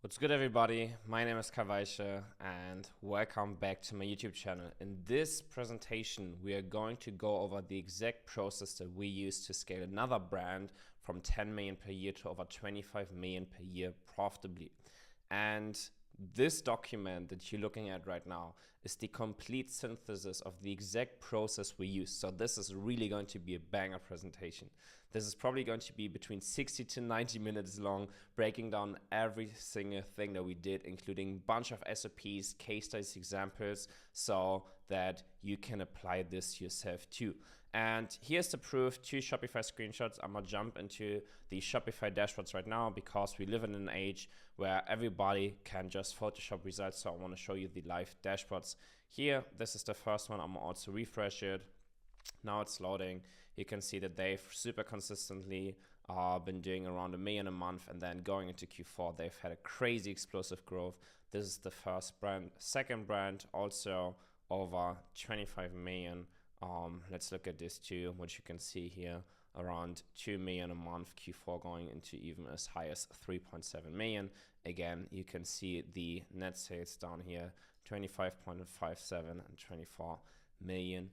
What's good, everybody? My name is Kavaisha and welcome back to my YouTube channel. In this presentation, we are going to go over the exact process that we use to scale another brand from 10 million per year to over 25 million per year profitably. And this document that you're looking at right now is the complete synthesis of the exact process we use. So this is really going to be a banger presentation. This is probably going to be between 60 to 90 minutes long, breaking down every single thing that we did, including a bunch of SOPs, case studies, examples, so that you can apply this yourself too. And here's the proof, 2 Shopify screenshots. I'm gonna jump into the Shopify dashboards right now because we live in an age where everybody can just Photoshop results. So I wanna show you the live dashboards. Here, this is the first one. I'm gonna also refresh it. Now it's loading. You can see that they've super consistently been doing around $1 million a month, and then going into Q4, they've had a crazy explosive growth. This is the first brand. Second brand, also over 25 million. Let's look at this too, which you can see here, around 2 million a month, Q4 going into even as high as 3.7 million. Again, you can see the net sales down here, 25.57 and $24 million.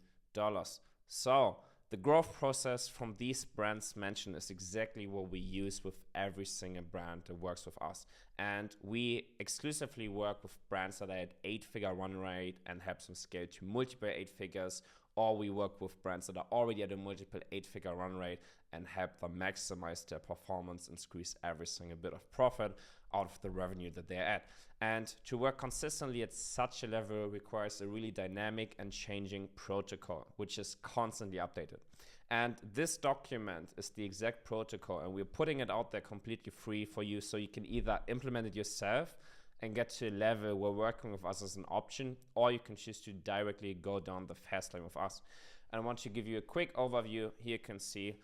So the growth process from these brands mentioned is exactly what we use with every single brand that works with us. And we exclusively work with brands that are at 8-figure run rate and help them scale to multiple 8 figures, or we work with brands that are already at a multiple 8-figure run rate and help them maximize their performance and squeeze every single bit of profit out of the revenue that they're at. And to work consistently at such a level requires a really dynamic and changing protocol, which is constantly updated. And this document is the exact protocol, and we're putting it out there completely free for you, so you can either implement it yourself and get to a level where working with us is an option, or you can choose to directly go down the fast lane with us. And I want to give you a quick overview. Here you can see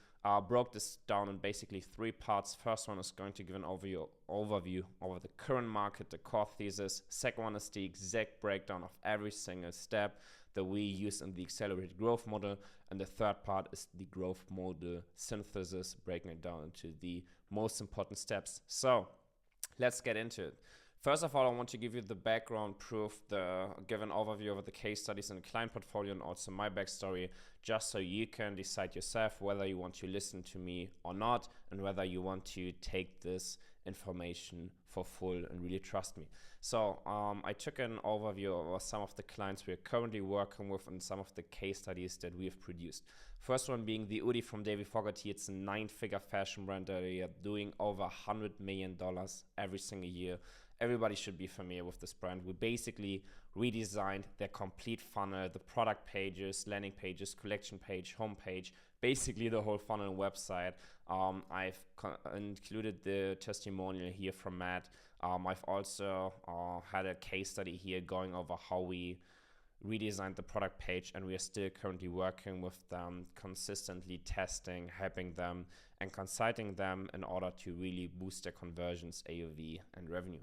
broke this down in basically 3 parts. First one is going to give an overview over the current market, the core thesis. Second one is the exact breakdown of every single step that we use in the accelerated growth model. And the third part is the growth model synthesis, breaking it down into the most important steps. So let's get into it. First of all, I want to give you the background proof, give an overview of the case studies and the client portfolio, and also my backstory, just so you can decide yourself whether you want to listen to me or not, and whether you want to take this information for full and really trust me. So I took an overview of some of the clients we're currently working with and some of the case studies that we have produced. First one being the Udi from David Fogarty. It's a 9-figure fashion brand that are doing over $100 million every single year. Everybody should be familiar with this brand. We basically redesigned their complete funnel, the product pages, landing pages, collection page, homepage, basically the whole funnel and website. I've included the testimonial here from Matt. I've also had a case study here going over how we redesigned the product page, and we are still currently working with them, consistently testing, helping them, and consulting them in order to really boost their conversions, AOV, and revenue.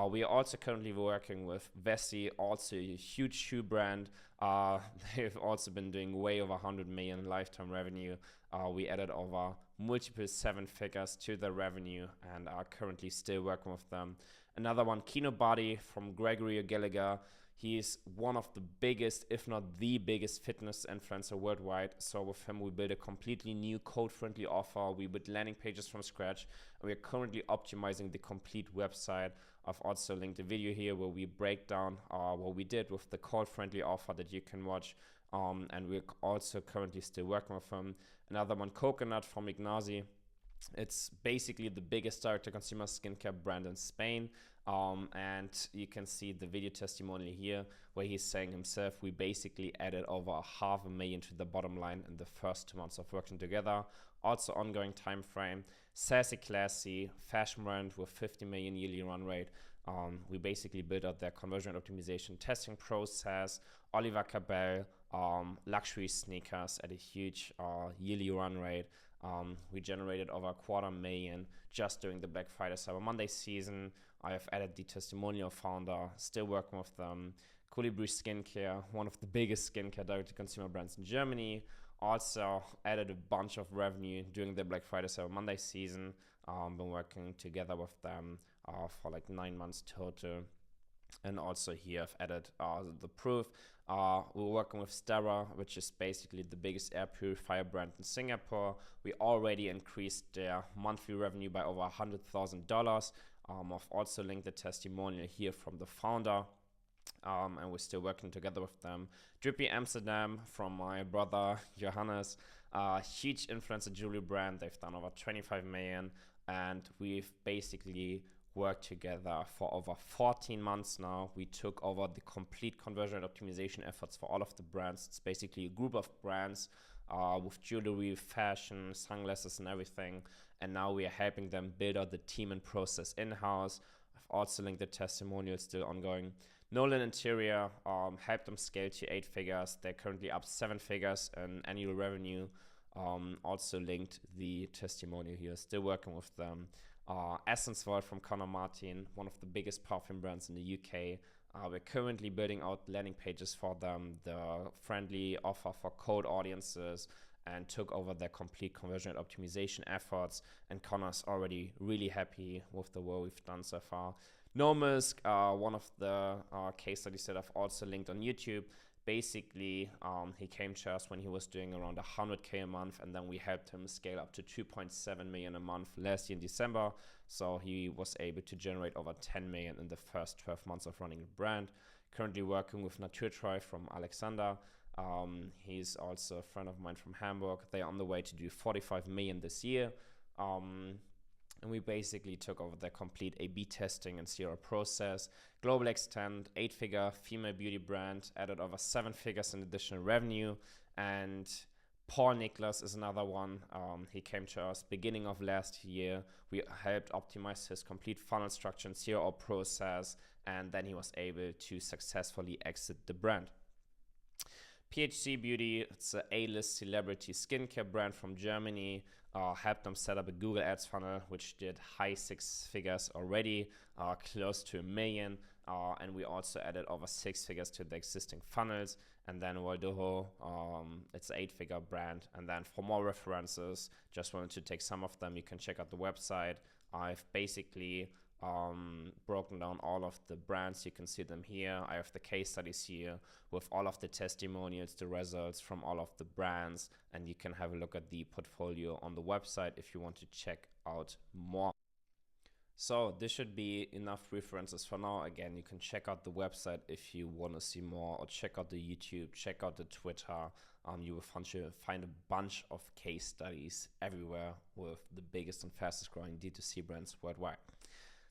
We are also currently working with Vessi, also a huge shoe brand. They've also been doing way over 100 million lifetime revenue. We added over multiple 7 figures to their revenue and are currently still working with them. Another one, Kino Body from Gregory Gallagher. He's one of the biggest, if not the biggest, fitness influencer worldwide. So with him, we built a completely new code-friendly offer. We built landing pages from scratch, and we are currently optimizing the complete website. I've also linked a video here where we break down what we did with the code-friendly offer that you can watch. And we're also currently still working with him. Another one, Coconut from Ignazi. It's basically the biggest direct-to-consumer skincare brand in Spain. And you can see the video testimonial here where he's saying himself, we basically added over $500,000 to the bottom line in the first 2 months of working together. Also ongoing time frame. Sassy Classy, fashion brand with 50 million yearly run rate. We basically built out their conversion optimization testing process. Oliver Cabell, luxury sneakers at a huge yearly run rate. We generated over $250,000 just during the Black Friday Cyber Monday season. I have added the testimonial founder, still working with them. Colibri Skincare, one of the biggest skincare direct-to-consumer brands in Germany. Also added a bunch of revenue during the Black Friday Cyber Monday season. Been working together with them for like 9 months total. And also here I've added the proof. We're working with Stera, which is basically the biggest air purifier brand in Singapore. We already increased their monthly revenue by over $100,000. I've also linked the testimonial here from the founder. And we're still working together with them. Drippy Amsterdam from my brother Johannes, huge influencer jewelry brand. They've done over 25 million, and we've basically worked together for over 14 months now. We took over the complete conversion and optimization efforts for all of the brands. It's basically a group of brands with jewelry, fashion, sunglasses, and everything. And now we are helping them build out the team and process in-house. I've also linked the testimonial, still ongoing. Nolan Interior helped them scale to 8 figures. They're currently up 7 figures in annual revenue. Also linked the testimonial here, still working with them. Essence Vault from Conor Martin, one of the biggest perfume brands in the UK. We're currently building out landing pages for them, the friendly offer for cold audiences, and took over their complete conversion and optimization efforts. And Connor's already really happy with the work we've done so far. Nomusk, one of the case studies that I've also linked on YouTube. Basically, he came to us when he was doing around 100K a month, and then we helped him scale up to 2.7 million a month last year in December. So he was able to generate over 10 million in the first 12 months of running the brand. Currently working with Naturtreu from Alexander. He's also a friend of mine from Hamburg. They're on the way to do 45 million this year. And we basically took over their complete A/B testing and CRO process. Global Extend, 8-figure female beauty brand, added over 7 figures in additional revenue. And Paul Nicholas is another one. He came to us beginning of last year. We helped optimize his complete funnel structure and CRO process, and then he was able to successfully exit the brand. PHC Beauty, it's an A-list celebrity skincare brand from Germany. Helped them set up a Google Ads funnel, which did high 6 figures already, close to $1 million. And we also added over 6 figures to the existing funnels. And then Waldoho, it's an 8-figure brand. And then for more references, just wanted to take some of them. You can check out the website. I've basically broken down all of the brands. You can see them here. I have the case studies here with all of the testimonials, the results from all of the brands, and you can have a look at the portfolio on the website if you want to check out more. So this should be enough references for now. Again, you can check out the website if you want to see more, or check out the YouTube, check out the Twitter. You will find a bunch of case studies everywhere with the biggest and fastest growing D2C brands worldwide.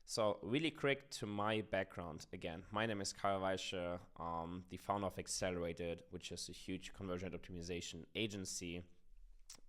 So really quick to my background. Again, my name is Karl Weische, the founder of Accelerated, which is a huge conversion optimization agency.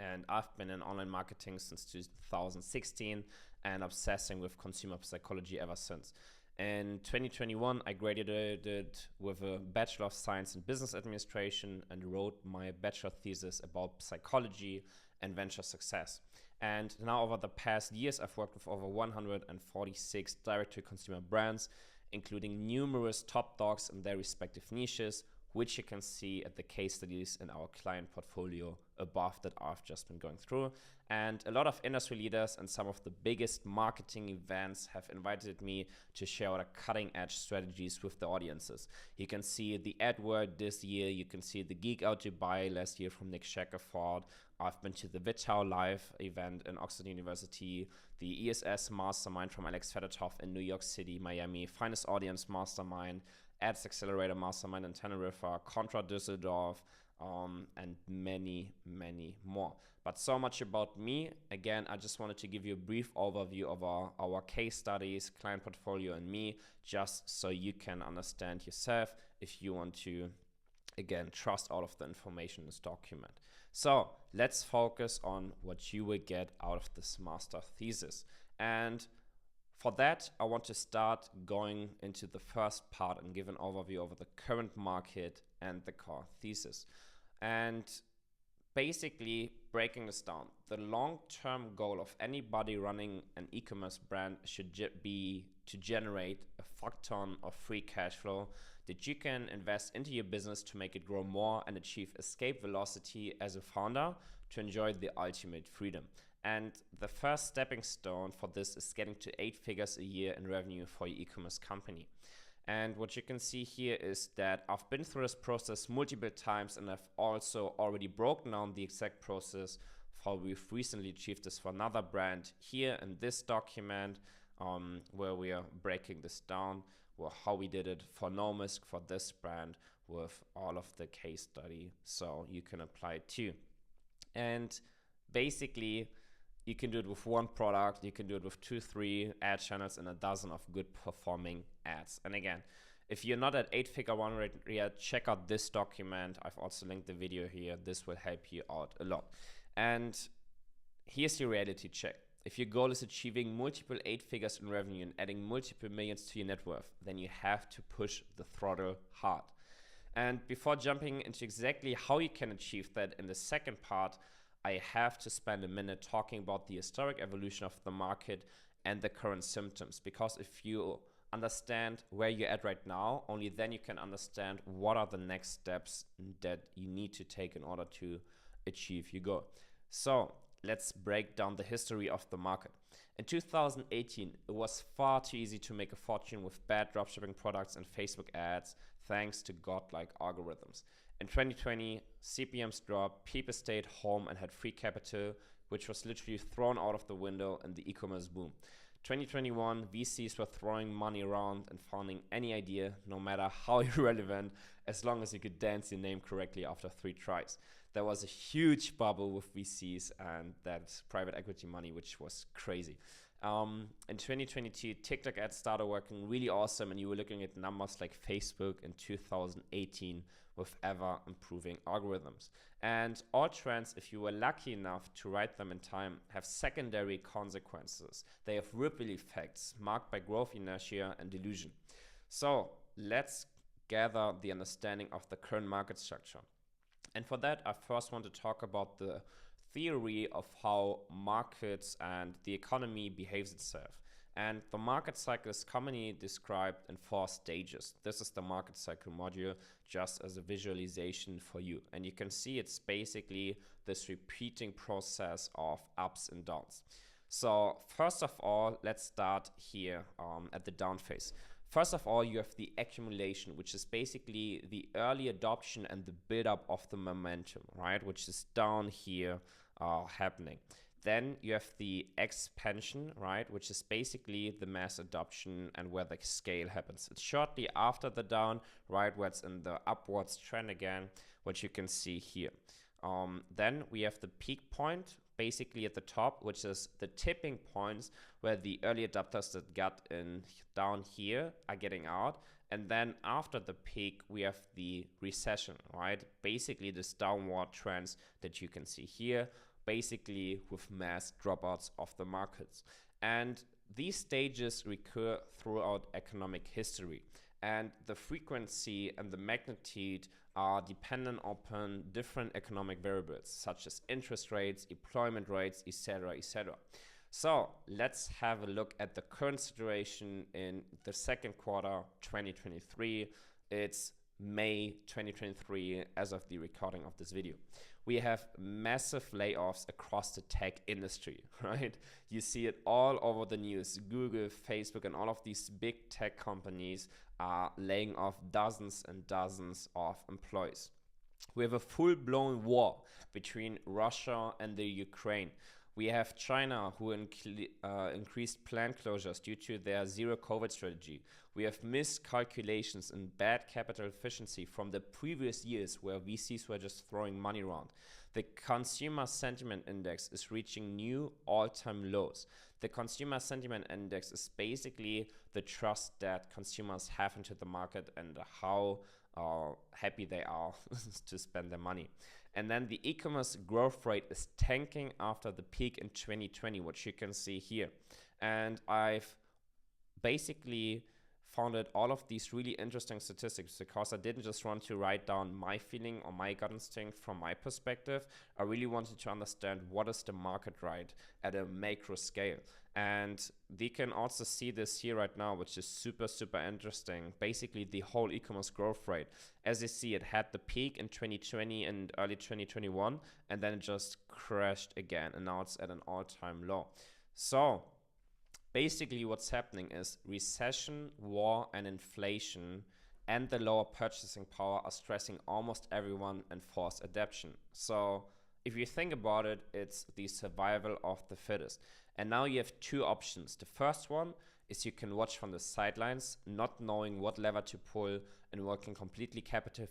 And I've been in online marketing since 2016 and obsessing with consumer psychology ever since. In 2021, I graduated with a Bachelor of Science in Business Administration and wrote my bachelor thesis about psychology and venture success. And now over the past years, I've worked with over 146 direct-to-consumer brands, including numerous top dogs in their respective niches, which you can see at the case studies in our client portfolio above that I've just been going through. And a lot of industry leaders and some of the biggest marketing events have invited me to share the cutting edge strategies with the audiences. You can see the AdWord this year. You can see the Geek Out Dubai last year from Nick Shackelford. I've been to the Vitao Live event in Oxford University, the ESS Mastermind from Alex Fedotov in New York City, Miami, Finest Audience Mastermind, Ads Accelerator Mastermind in Tenerife, Contra Düsseldorf, and many, many more. But so much about me. Again, I just wanted to give you a brief overview of our case studies, client portfolio, and me, just so you can understand yourself if you want to, again, trust all of the information in this document. So let's focus on what you will get out of this master thesis. And for that, I want to start going into the first part and give an overview of the current market and the core thesis. And basically breaking this down, the long-term goal of anybody running an e-commerce brand should be to generate a fuck ton of free cash flow that you can invest into your business to make it grow more and achieve escape velocity as a founder to enjoy the ultimate freedom. And the first stepping stone for this is getting to 8 figures a year in revenue for your e-commerce company. And what you can see here is that I've been through this process multiple times, and I've also already broken down the exact process for we've recently achieved this for another brand here in this document, where we are breaking this down, or how we did it for Nomisk for this brand with all of the case study, so you can apply it too. And basically, you can do it with one product, you can do it with 2, 3 ad channels and a dozen of good performing ads. And again, if you're not at 8-figure run rate yet, check out this document. I've also linked the video here. This will help you out a lot. And here's your reality check. If your goal is achieving multiple 8 figures in revenue and adding multiple millions to your net worth, then you have to push the throttle hard. And before jumping into exactly how you can achieve that in the second part, I have to spend a minute talking about the historic evolution of the market and the current symptoms, because if you understand where you're at right now, only then you can understand what are the next steps that you need to take in order to achieve your goal. So let's break down the history of the market. In 2018, it was far too easy to make a fortune with bad dropshipping products and Facebook ads, thanks to godlike algorithms. In 2020, CPMs dropped, people stayed home and had free capital, which was literally thrown out of the window in the e-commerce boom. 2021, VCs were throwing money around and funding any idea, no matter how irrelevant, as long as you could dance your name correctly after 3 tries. There was a huge bubble with VCs and that private equity money, which was crazy. In 2022, TikTok ads started working really awesome, and you were looking at numbers like Facebook in 2018 with ever improving algorithms. And all trends, if you were lucky enough to write them in time, have secondary consequences. They have ripple effects marked by growth inertia and delusion. So let's gather the understanding of the current market structure. And for that, I first want to talk about the theory of how markets and the economy behaves itself. And the market cycle is commonly described in 4 stages. This is the market cycle module, just as a visualization for you. And you can see it's basically this repeating process of ups and downs. So first of all, let's start here at the down phase. First of all, you have the accumulation, which is basically the early adoption and the build-up of the momentum, right? Which is down here happening. Then you have the expansion, right? Which is basically the mass adoption and where the scale happens. It's shortly after the down, right? Where it's in the upwards trend again, which you can see here. Then we have the peak point, basically at the top, which is the tipping points where the early adopters that got in down here are getting out. And then after the peak, we have the recession, right? Basically this downward trends that you can see here, basically with mass dropouts of the markets. And these stages recur throughout economic history. And the frequency and the magnitude are dependent upon different economic variables, such as interest rates, employment rates, etc., etc. So let's have a look at the current situation in the second quarter 2023. It's May 2023 as of the recording of this video. We have massive layoffs across the tech industry, right? You see it all over the news. Google, Facebook, and all of these big tech companies are laying off dozens and dozens of employees. We have a full-blown war between Russia and the Ukraine. We have China who increased plant closures due to their zero COVID strategy. We have miscalculations and bad capital efficiency from the previous years where VCs were just throwing money around. The consumer sentiment index is reaching new all-time lows. The consumer sentiment index is basically the trust that consumers have into the market and how happy they are to spend their money. And then the e-commerce growth rate is tanking after the peak in 2020, which you can see here. And I've basically founded all of these really interesting statistics because I didn't just want to write down my feeling or my gut instinct from my perspective. I really wanted to understand what is the market right at a macro scale. And they can also see this here right now, which is super, super interesting. Basically, the whole e-commerce growth rate. As you see, it had the peak in 2020 and early 2021, and then it just crashed again, and now it's at an all-time low. So basically what's happening is recession, war, and inflation and the lower purchasing power are stressing almost everyone and force adaptation. So if you think about it, it's the survival of the fittest. And now you have two options. The first one is you can watch from the sidelines, not knowing what lever to pull and working completely capital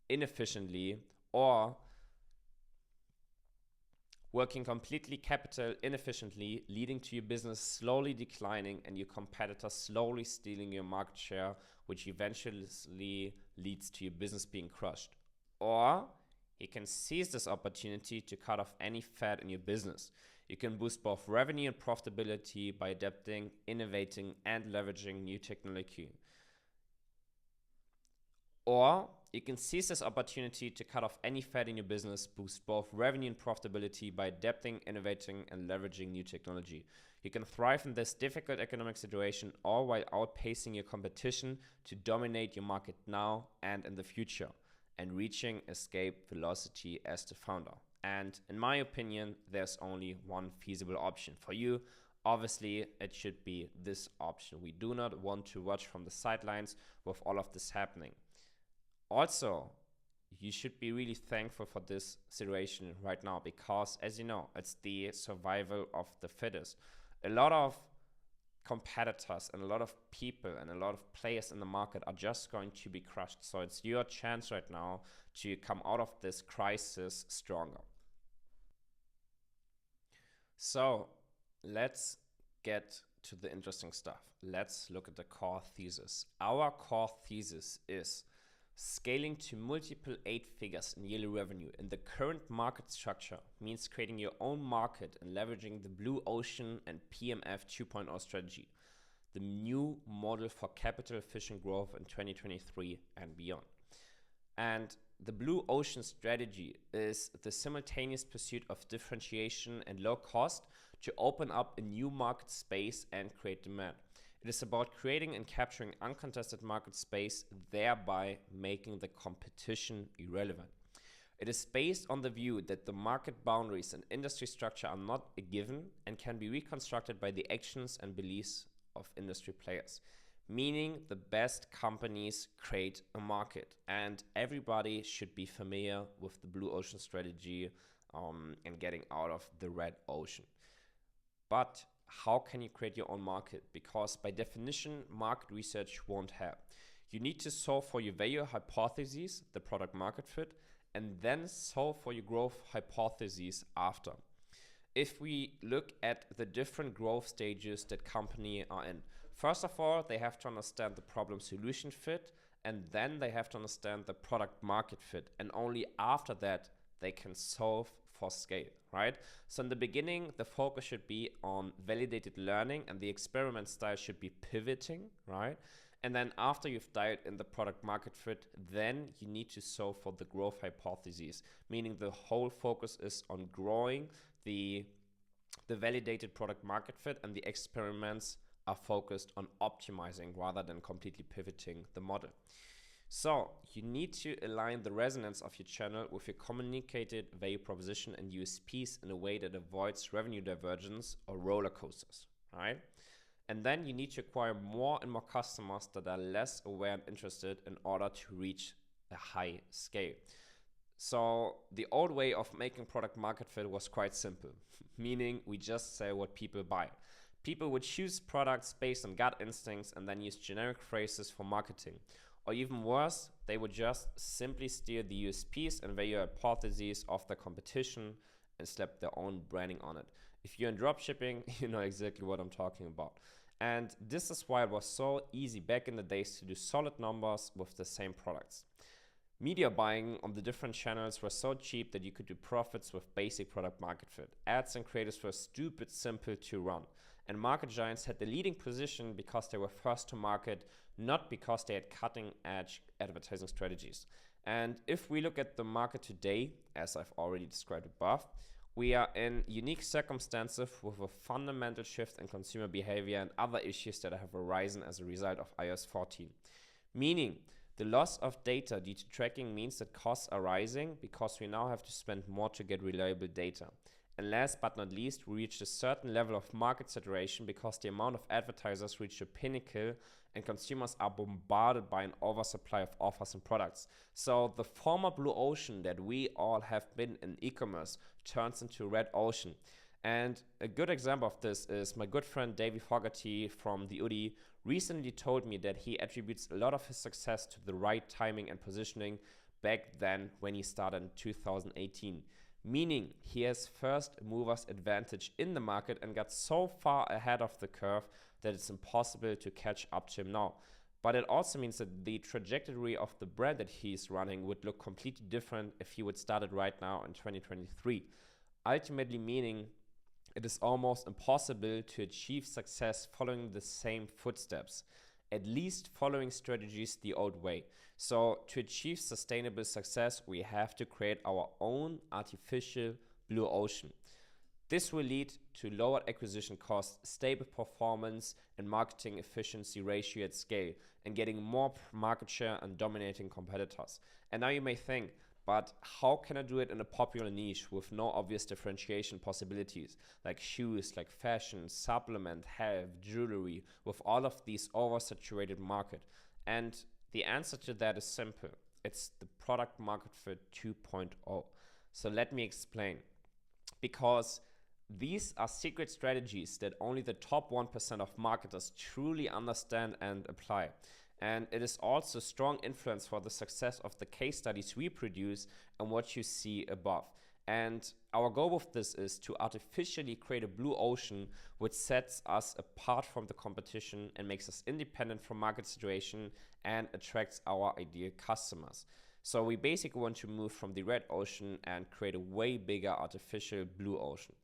inefficiently, or working completely capital inefficiently, leading to your business slowly declining and your competitors slowly stealing your market share, which eventually leads to your business being crushed. Or you can seize this opportunity to cut off any fat in your business. You can boost both revenue and profitability by adapting, innovating, and leveraging new technology. Or you can seize this opportunity to cut off any fat in your business, boost both revenue and profitability by adapting, innovating, and leveraging new technology. You can thrive in this difficult economic situation, all while outpacing your competition to dominate your market now and in the future, and reaching escape velocity as the founder. And in my opinion, there's only one feasible option for you. Obviously, it should be this option. We do not want to watch from the sidelines with all of this happening. Also, you should be really thankful for this situation right now because, as you know, it's the survival of the fittest. A lot of competitors and a lot of people and a lot of players in the market are just going to be crushed. So it's your chance right now to come out of this crisis stronger. So let's get to the interesting stuff. Let's look at the core thesis. Our core thesis is scaling to multiple 8 figures in yearly revenue in the current market structure means creating your own market and leveraging the blue ocean and PMF 2.0 strategy, the new model for capital efficient growth in 2023 and beyond. And the blue ocean strategy is the simultaneous pursuit of differentiation and low cost to open up a new market space and create demand. It is about creating and capturing uncontested market space, thereby making the competition irrelevant. It is based on the view that the market boundaries and industry structure are not a given and can be reconstructed by the actions and beliefs of industry players. Meaning the best companies create a market, and everybody should be familiar with the blue ocean strategy and getting out of the red ocean. But how can you create your own market? Because by definition, market research won't help. You need to solve for your value hypotheses, the product market fit, and then solve for your growth hypotheses after. If we look at the different growth stages that companies are in, first of all, they have to understand the problem solution fit, and then they have to understand the product market fit. And only after that, they can solve for scale, right? So in the beginning, the focus should be on validated learning and the experiment style should be pivoting, right? And then after you've dialed in the product market fit, then you need to solve for the growth hypotheses, meaning the whole focus is on growing the validated product market fit, and the experiments are focused on optimizing rather than completely pivoting the model. So you need to align the resonance of your channel with your communicated value proposition and USPs in a way that avoids revenue divergence or roller coasters, right? And then you need to acquire more and more customers that are less aware and interested in order to reach a high scale. So the old way of making product market fit was quite simple, meaning we just sell what people buy. People would choose products based on gut instincts and then use generic phrases for marketing. Or even worse, they would just simply steal the USPs and value hypotheses of the competition and slap their own branding on it. If you're in dropshipping, you know exactly what I'm talking about. And this is why it was so easy back in the days to do solid numbers with the same products. Media buying on the different channels were so cheap that you could do profits with basic product market fit. Ads and creatives were stupid simple to run. And market giants had the leading position because they were first to market, not because they had cutting edge advertising strategies. And if we look at the market today, as I've already described above, we are in unique circumstances with a fundamental shift in consumer behavior and other issues that have arisen as a result of iOS 14. Meaning, the loss of data due to tracking means that costs are rising because we now have to spend more to get reliable data. And last but not least, we reached a certain level of market saturation because the amount of advertisers reached a pinnacle and consumers are bombarded by an oversupply of offers and products. So the former blue ocean that we all have been in e-commerce turns into a red ocean. And a good example of this is my good friend Davey Fogarty from the UDI recently told me that he attributes a lot of his success to the right timing and positioning back then when he started in 2018. Meaning he has first mover's advantage in the market and got so far ahead of the curve that it's impossible to catch up to him now. But it also means that the trajectory of the brand that he's running would look completely different if he would start it right now in 2023. Ultimately meaning it is almost impossible to achieve success following the same footsteps, at least following strategies the old way. So to achieve sustainable success, we have to create our own artificial blue ocean. This will lead to lower acquisition costs, stable performance, and marketing efficiency ratio at scale, and getting more market share and dominating competitors. And now you may think, but how can I do it in a popular niche with no obvious differentiation possibilities, like shoes, like fashion, supplement, health, jewelry, with all of these oversaturated market? And the answer to that is simple. It's the product market fit 2.0. So let me explain. Because these are secret strategies that only the top 1% of marketers truly understand and apply. And it is also strong influence for the success of the case studies we produce and what you see above. And our goal with this is to artificially create a blue ocean which sets us apart from the competition and makes us independent from market situation and attracts our ideal customers. So we basically want to move from the red ocean and create a way bigger artificial blue ocean.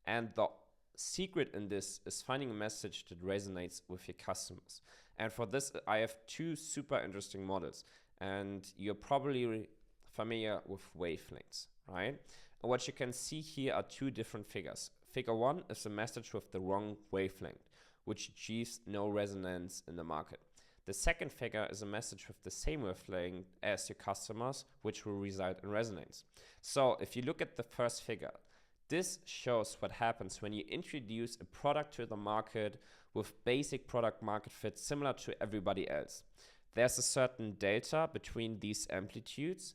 And the secret in this is finding a message that resonates with your customers. And for this, I have two super interesting models. And you're probably familiar with wavelengths, right? And what you can see here are two different figures. Figure 1 is a message with the wrong wavelength, which achieves no resonance in the market. The second figure is a message with the same wavelength as your customers, which will result in resonance. So if you look at the first figure, this shows what happens when you introduce a product to the market with basic product market fit similar to everybody else. There's a certain delta between these amplitudes,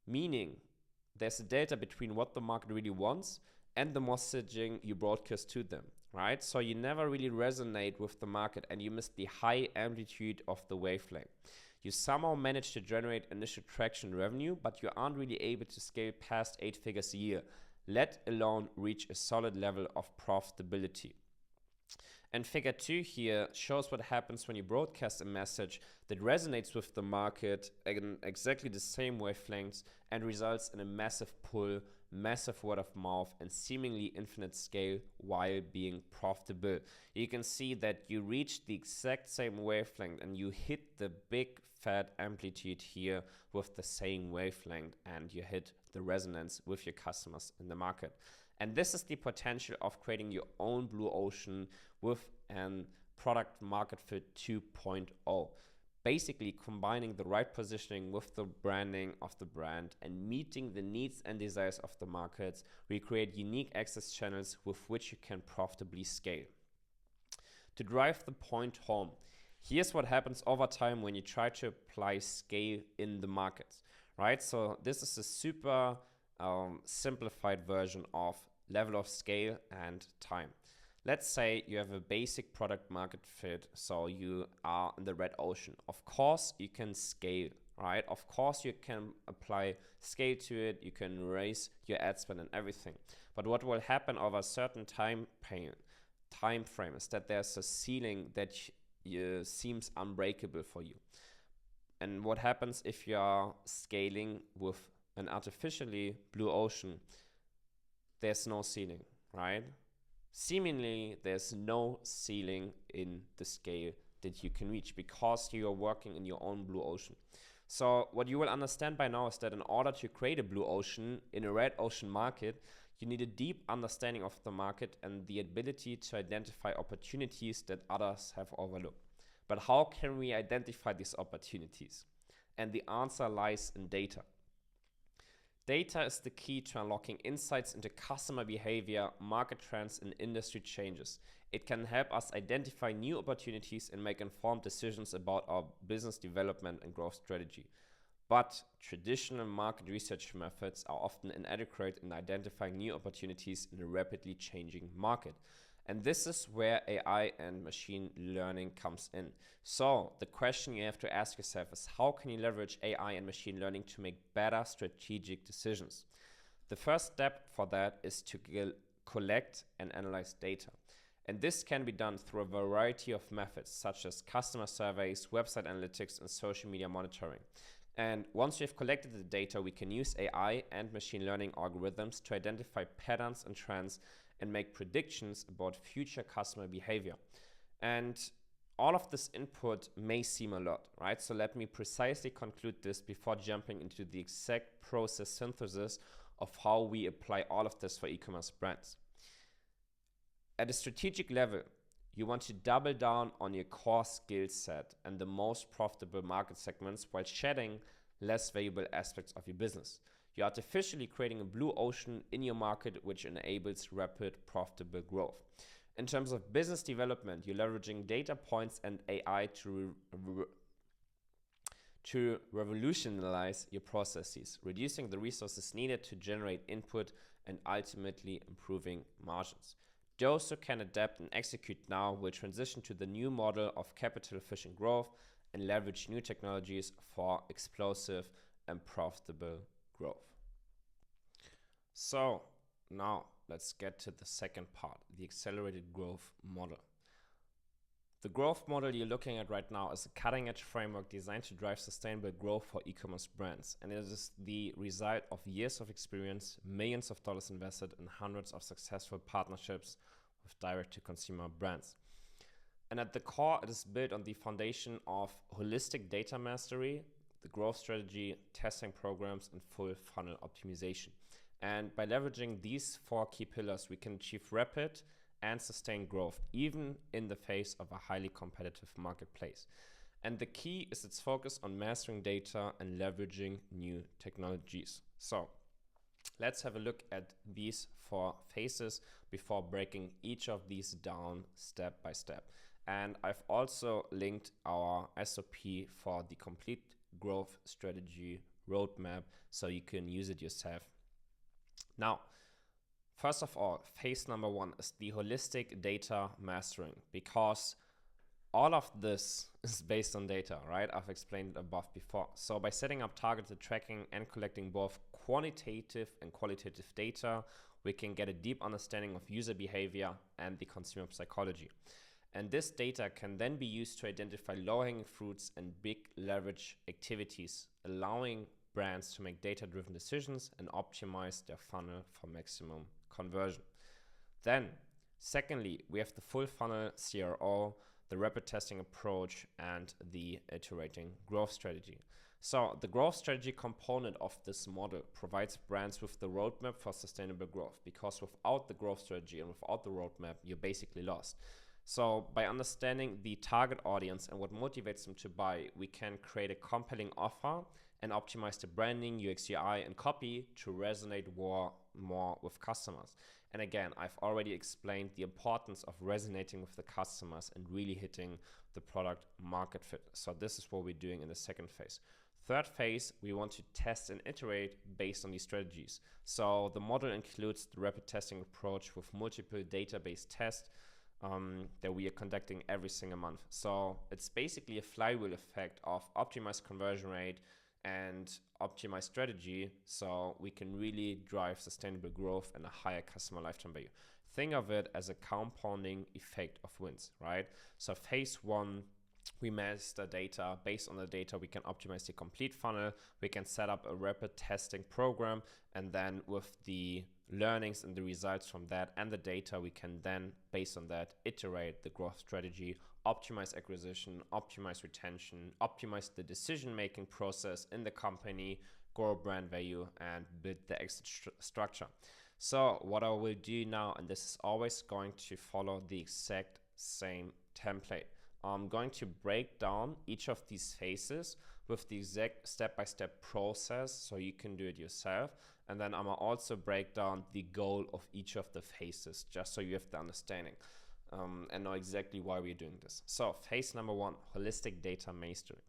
meaning there's a delta between what the market really wants and the messaging you broadcast to them, right? So you never really resonate with the market and you miss the high amplitude of the wavelength. You somehow manage to generate initial traction revenue, but you aren't really able to scale past 8 figures a year, let alone reach a solid level of profitability. And figure 2 here shows what happens when you broadcast a message that resonates with the market in exactly the same wavelengths and results in a massive pull, massive word of mouth, and seemingly infinite scale while being profitable. You can see that you reach the exact same wavelength and you hit the big fat amplitude here with the same wavelength and you hit the resonance with your customers in the market. And this is the potential of creating your own blue ocean with an product market fit 2.0. Basically combining the right positioning with the branding of the brand and meeting the needs and desires of the markets. We create unique access channels with which you can profitably scale. To drive the point home, here's what happens over time when you try to apply scale in the markets, right? So this is a super simplified version of level of scale and time. Let's say you have a basic product market fit, so you are in the red ocean. Of course, you can scale, right? Of course, you can apply scale to it. You can raise your ad spend and everything. But what will happen over a certain time frame is that there's a ceiling that seems unbreakable for you. And what happens if you are scaling with an artificially blue ocean? There's no ceiling, right? Seemingly, there's no ceiling in the scale that you can reach because you are working in your own blue ocean. So what you will understand by now is that in order to create a blue ocean in a red ocean market, you need a deep understanding of the market and the ability to identify opportunities that others have overlooked. But how can we identify these opportunities? And the answer lies in data. Data is the key to unlocking insights into customer behavior, market trends, and industry changes. It can help us identify new opportunities and make informed decisions about our business development and growth strategy. But traditional market research methods are often inadequate in identifying new opportunities in a rapidly changing market. And this is where AI and machine learning comes in. So the question you have to ask yourself is, how can you leverage AI and machine learning to make better strategic decisions? The first step for that is to collect and analyze data. And this can be done through a variety of methods, such as customer surveys, website analytics, and social media monitoring. And once we've collected the data, we can use AI and machine learning algorithms to identify patterns and trends and make predictions about future customer behavior. And all of this input may seem a lot, right? So let me precisely conclude this before jumping into the exact process synthesis of how we apply all of this for e-commerce brands. At a strategic level, you want to double down on your core skill set and the most profitable market segments while shedding less valuable aspects of your business. You're artificially creating a blue ocean in your market, which enables rapid, profitable growth. In terms of business development, you're leveraging data points and AI to revolutionize your processes, reducing the resources needed to generate input and ultimately improving margins. Those who can adapt and execute now will transition to the new model of capital efficient growth and leverage new technologies for explosive and profitable growth. So now let's get to the second part, the accelerated growth model. The growth model you're looking at right now is a cutting-edge framework designed to drive sustainable growth for e-commerce brands. And it is the result of years of experience, millions of dollars invested, and hundreds of successful partnerships with direct-to-consumer brands. And at the core, it is built on the foundation of holistic data mastery, the growth strategy, testing programs, and full funnel optimization. And by leveraging these four key pillars, we can achieve rapid and sustained growth, even in the face of a highly competitive marketplace. And the key is its focus on mastering data and leveraging new technologies. So let's have a look at these four phases before breaking each of these down step by step. And I've also linked our SOP for the complete growth strategy roadmap so you can use it yourself. Now, first of all, phase number one is the holistic data mastering, because all of this is based on data, right? I've explained it above before. So by setting up targeted tracking and collecting both quantitative and qualitative data, we can get a deep understanding of user behavior and the consumer psychology. And this data can then be used to identify low-hanging fruits and big leverage activities, allowing brands to make data-driven decisions and optimize their funnel for maximum conversion. Then, secondly, we have the full funnel CRO, the rapid testing approach, and the iterating growth strategy. So the growth strategy component of this model provides brands with the roadmap for sustainable growth, because without the growth strategy and without the roadmap, you're basically lost. So by understanding the target audience and what motivates them to buy, we can create a compelling offer and optimize the branding, UX, UI, and copy to resonate more with customers. And again, I've already explained the importance of resonating with the customers and really hitting the product market fit. So this is what we're doing in the second phase. Third phase, we want to test and iterate based on these strategies. So the model includes the rapid testing approach with multiple database tests that we are conducting every single month. So it's basically a flywheel effect of optimized conversion rate and optimized strategy, so we can really drive sustainable growth and a higher customer lifetime value. Think of it as a compounding effect of wins, right? So phase one, we master data. Based on the data, we can optimize the complete funnel. We can set up a rapid testing program, and then with the learnings and the results from that and the data, we can then, based on that, iterate the growth strategy, optimize acquisition, optimize retention, optimize the decision-making process in the company, grow brand value, and build the exit structure. So what I will do now, and this is always going to follow the exact same template, I'm going to break down each of these phases with the exact step-by-step process so you can do it yourself. And then I'm gonna also break down the goal of each of the phases, just so you have the understanding and know exactly why we're doing this. So phase number 1, holistic data mastery.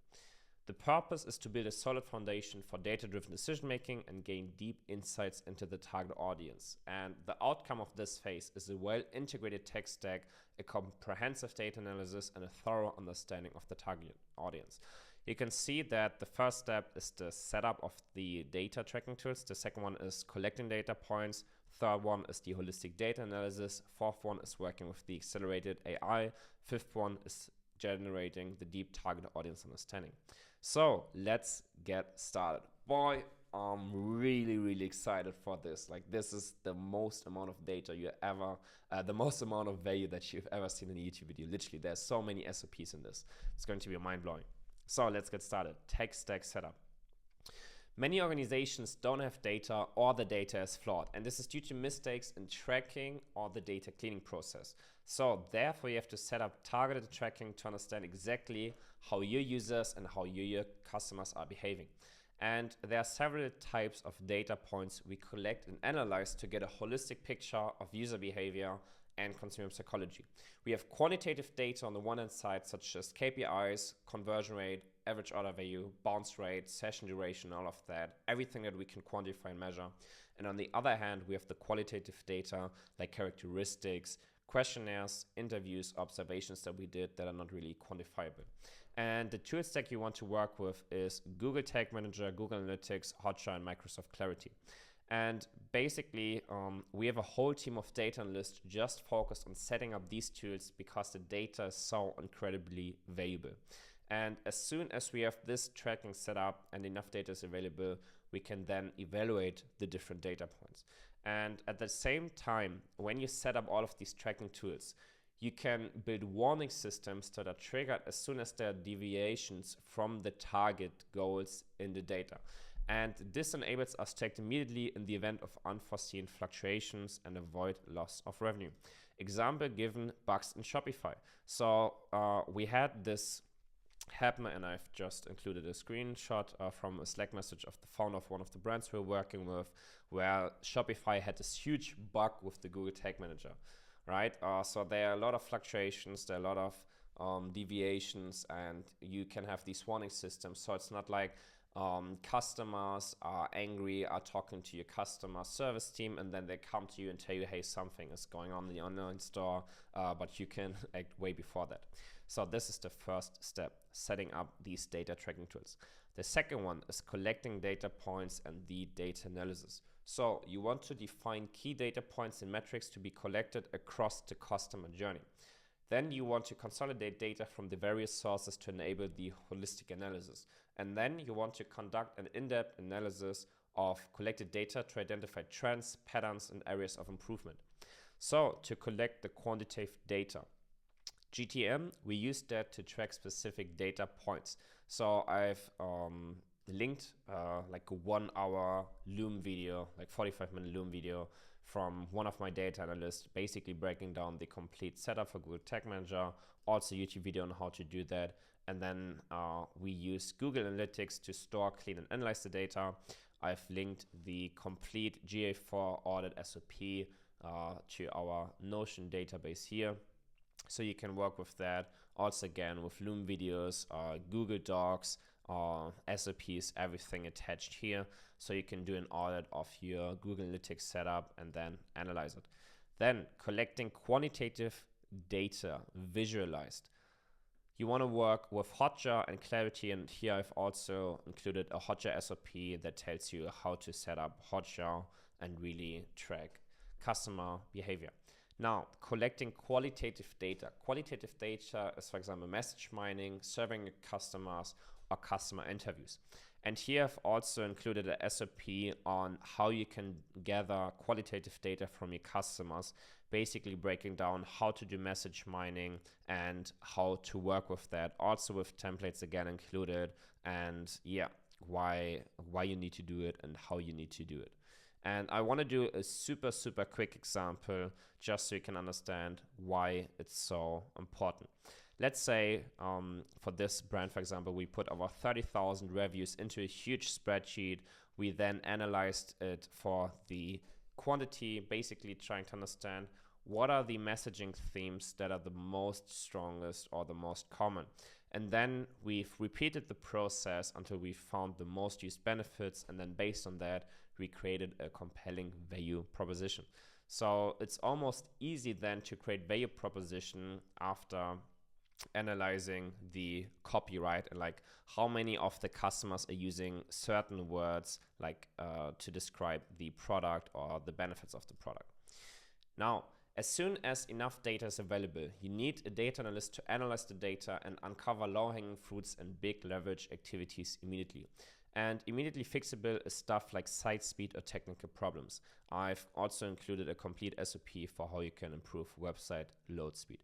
The purpose is to build a solid foundation for data-driven decision-making and gain deep insights into the target audience. And the outcome of this phase is a well-integrated tech stack, a comprehensive data analysis, and a thorough understanding of the target audience. You can see that the first step is the setup of the data tracking tools. The second one is collecting data points. Third one is the holistic data analysis. Fourth one is working with the accelerated AI. Fifth one is generating the deep target audience understanding. So let's get started. Boy, I'm really excited for this. Like, this is the most amount of data you ever, the most amount of value that you've ever seen in a YouTube video. Literally, there's so many SOPs in this. It's going to be mind-blowing. So let's get started. Tech stack setup. Many organizations don't have data, or the data is flawed, and this is due to mistakes in tracking or the data cleaning process. So therefore you have to set up targeted tracking to understand exactly how your users and how your customers are behaving. And there are several types of data points we collect and analyze to get a holistic picture of user behavior and consumer psychology. We have quantitative data on the one hand side, such as KPIs, conversion rate, average order value, bounce rate, session duration, all of that, everything that we can quantify and measure. And on the other hand, we have the qualitative data like characteristics, questionnaires, interviews, observations that we did that are not really quantifiable. And the tool stack you want to work with is Google Tag Manager, Google Analytics, Hotjar, and Microsoft Clarity. And basically, we have a whole team of data analysts just focused on setting up these tools because the data is so incredibly valuable. And as soon as we have this tracking set up and enough data is available, we can then evaluate the different data points. And at the same time, when you set up all of these tracking tools, you can build warning systems that are triggered as soon as there are deviations from the target goals in the data. And this enables us to act immediately in the event of unforeseen fluctuations and avoid loss of revenue. Example given, bugs in Shopify. So we had this happen, and I've just included a screenshot from a Slack message of the founder of one of the brands we're working with, where Shopify had this huge bug with the Google Tag Manager, right? So there are a lot of fluctuations, there are a lot of deviations, and you can have these warning systems. So it's not like customers are angry, are talking to your customer service team, and then they come to you and tell you, hey, something is going on in the online store, but you can act way before that. So this is the first step, setting up these data tracking tools. The second one is collecting data points and the data analysis. So you want to define key data points and metrics to be collected across the customer journey. Then you want to consolidate data from the various sources to enable the holistic analysis. And then you want to conduct an in-depth analysis of collected data to identify trends, patterns, and areas of improvement. So to collect the quantitative data, GTM, we use that to track specific data points. So I've linked like a 1 hour Loom video, like 45-minute Loom video from one of my data analysts, basically breaking down the complete setup for Google Tag Manager, also YouTube video on how to do that. And then we use Google Analytics to store, clean, and analyze the data. I've linked the complete GA4 audit SOP to our Notion database here. So you can work with that. Also again with Loom videos, Google Docs, SOPs, everything attached here. So you can do an audit of your Google Analytics setup and then analyze it. Then collecting quantitative data visualized. You want to work with Hotjar and Clarity, and here I've also included a Hotjar SOP that tells you how to set up Hotjar and really track customer behavior. Now, collecting qualitative data. Qualitative data is, for example, message mining, serving customers, or customer interviews. And here I've also included a SOP on how you can gather qualitative data from your customers, basically breaking down how to do message mining and how to work with that, also with templates again included, and yeah, why you need to do it and how you need to do it. And I want to do a super quick example just so you can understand why it's so important. Let's say for this brand, for example, we put over 30,000 reviews into a huge spreadsheet. We then analyzed it for the quantity, basically trying to understand what are the messaging themes that are the most strongest or the most common. And then we've repeated the process until we found the most used benefits. And then based on that, we created a compelling value proposition. So it's almost easy then to create value proposition after analyzing the copyright and like how many of the customers are using certain words like to describe the product or the benefits of the product. Now, as soon as enough data is available, you need a data analyst to analyze the data and uncover low-hanging fruits and big leverage activities immediately. And immediately fixable is stuff like site speed or technical problems. I've also included a complete SOP for how you can improve website load speed.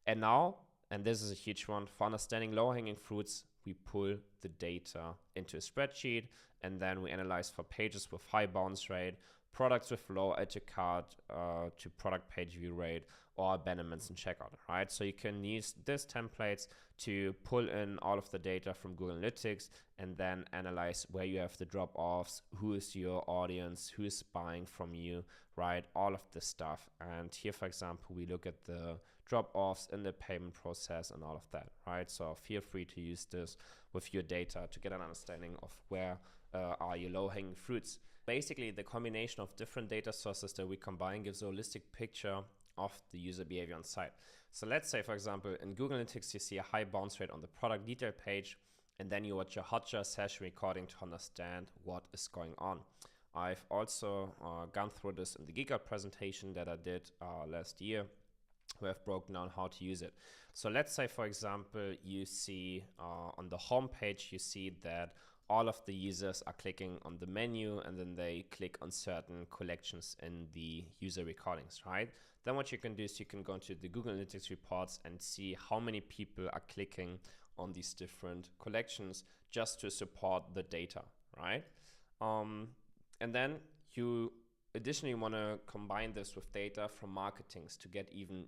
And now, and this is a huge one, for understanding low-hanging fruits, we pull the data into a spreadsheet, and then we analyze for pages with high bounce rate, products with low add to cart to product page view rate, or abandonments in checkout, right? So you can use these templates to pull in all of the data from Google Analytics and then analyze where you have the drop-offs, who is your audience, who is buying from you, right? All of this stuff. And here, for example, we look at the drop-offs in the payment process and all of that, right? So feel free to use this with your data to get an understanding of where are your low-hanging fruits. Basically, the combination of different data sources that we combine gives a holistic picture of the user behavior on site. So let's say, for example, in Google Analytics, you see a high bounce rate on the product detail page, and then you watch a Hotjar session recording to understand what is going on. I've also gone through this in the Giga presentation that I did last year, where I've broken down how to use it. So let's say, for example, you see on the home page, you see that all of the users are clicking on the menu and then they click on certain collections in the user recordings, right? Then what you can do is you can go into the Google Analytics reports and see how many people are clicking on these different collections just to support the data, right? And then you additionally want to combine this with data from marketings to get even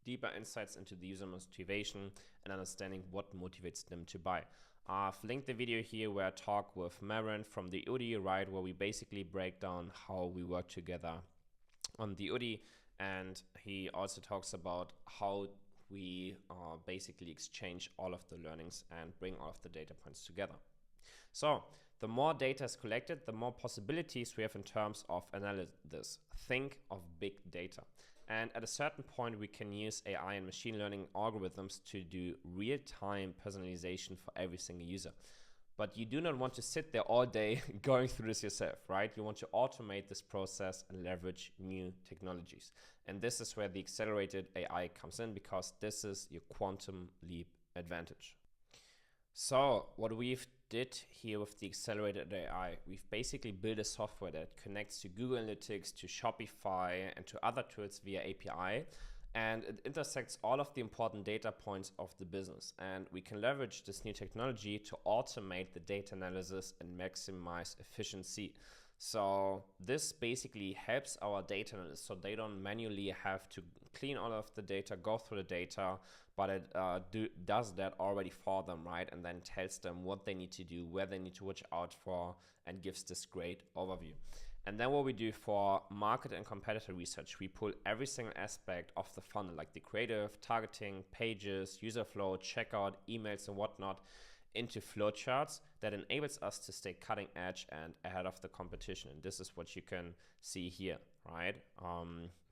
deeper insights into the user motivation and understanding what motivates them to buy. I've linked the video here where I talk with Marin from the UDI, right, where we basically break down how we work together on the UDI, and he also talks about how we basically exchange all of the learnings and bring all of the data points together. So the more data is collected, the more possibilities we have in terms of analysis. Think of big data. And at a certain point, we can use AI and machine learning algorithms to do real-time personalization for every single user. But you do not want to sit there all day going through this yourself, right? You want to automate this process and leverage new technologies. And this is where the accelerated AI comes in, because this is your quantum leap advantage. So what we've did here with the accelerated AI, we've basically built a software that connects to Google Analytics, to Shopify, and to other tools via API. And it intersects all of the important data points of the business. And we can leverage this new technology to automate the data analysis and maximize efficiency. So this basically helps our data analysts so they don't manually have to clean all of the data, go through the data, but it does that already for them, right? And then tells them what they need to do, where they need to watch out for, and gives this great overview. And then what we do for market and competitor research, we pull every single aspect of the funnel, like the creative, targeting, pages, user flow, checkout, emails, and whatnot, into flowcharts that enables us to stay cutting edge and ahead of the competition. And this is what you can see here, right?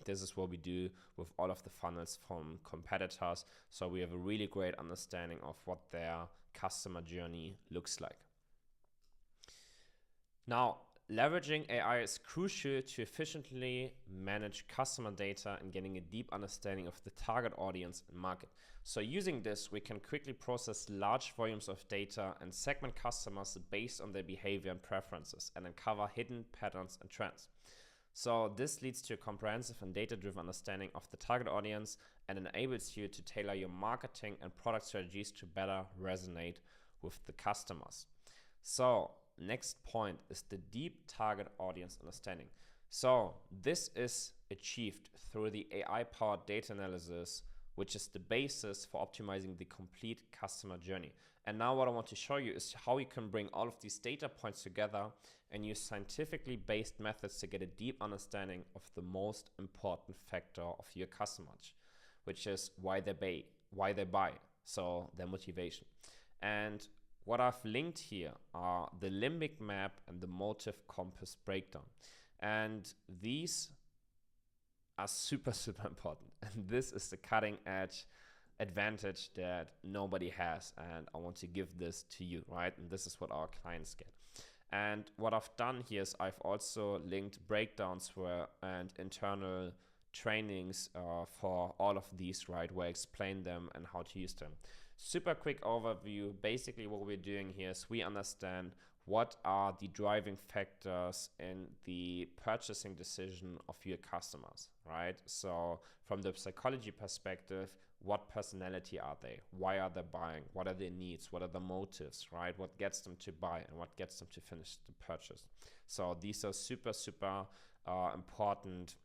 This is what we do with all of the funnels from competitors. So we have a really great understanding of what their customer journey looks like. Now, leveraging AI is crucial to efficiently manage customer data and getting a deep understanding of the target audience and market. So using this, we can quickly process large volumes of data and segment customers based on their behavior and preferences and uncover hidden patterns and trends. So this leads to a comprehensive and data-driven understanding of the target audience and enables you to tailor your marketing and product strategies to better resonate with the customers. So next point is the deep target audience understanding. So this is achieved through the AI-powered data analysis, which is the basis for optimizing the complete customer journey. And now what I want to show you is how you can bring all of these data points together and use scientifically based methods to get a deep understanding of the most important factor of your customers, which is why they buy, so their motivation. And what I've linked here are the limbic map and the motive compass breakdown. And these are super important. And this is the cutting edge advantage that nobody has. And I want to give this to you, right? And this is what our clients get. And what I've done here is I've also linked breakdowns and internal trainings for all of these, right, where I explain them and how to use them. Super quick overview. Basically what we're doing here is we understand what are the driving factors in the purchasing decision of your customers, right? So from the psychology perspective, what personality are they? Why are they buying? What are their needs? What are the motives, right? What gets them to buy and what gets them to finish the purchase? So these are super important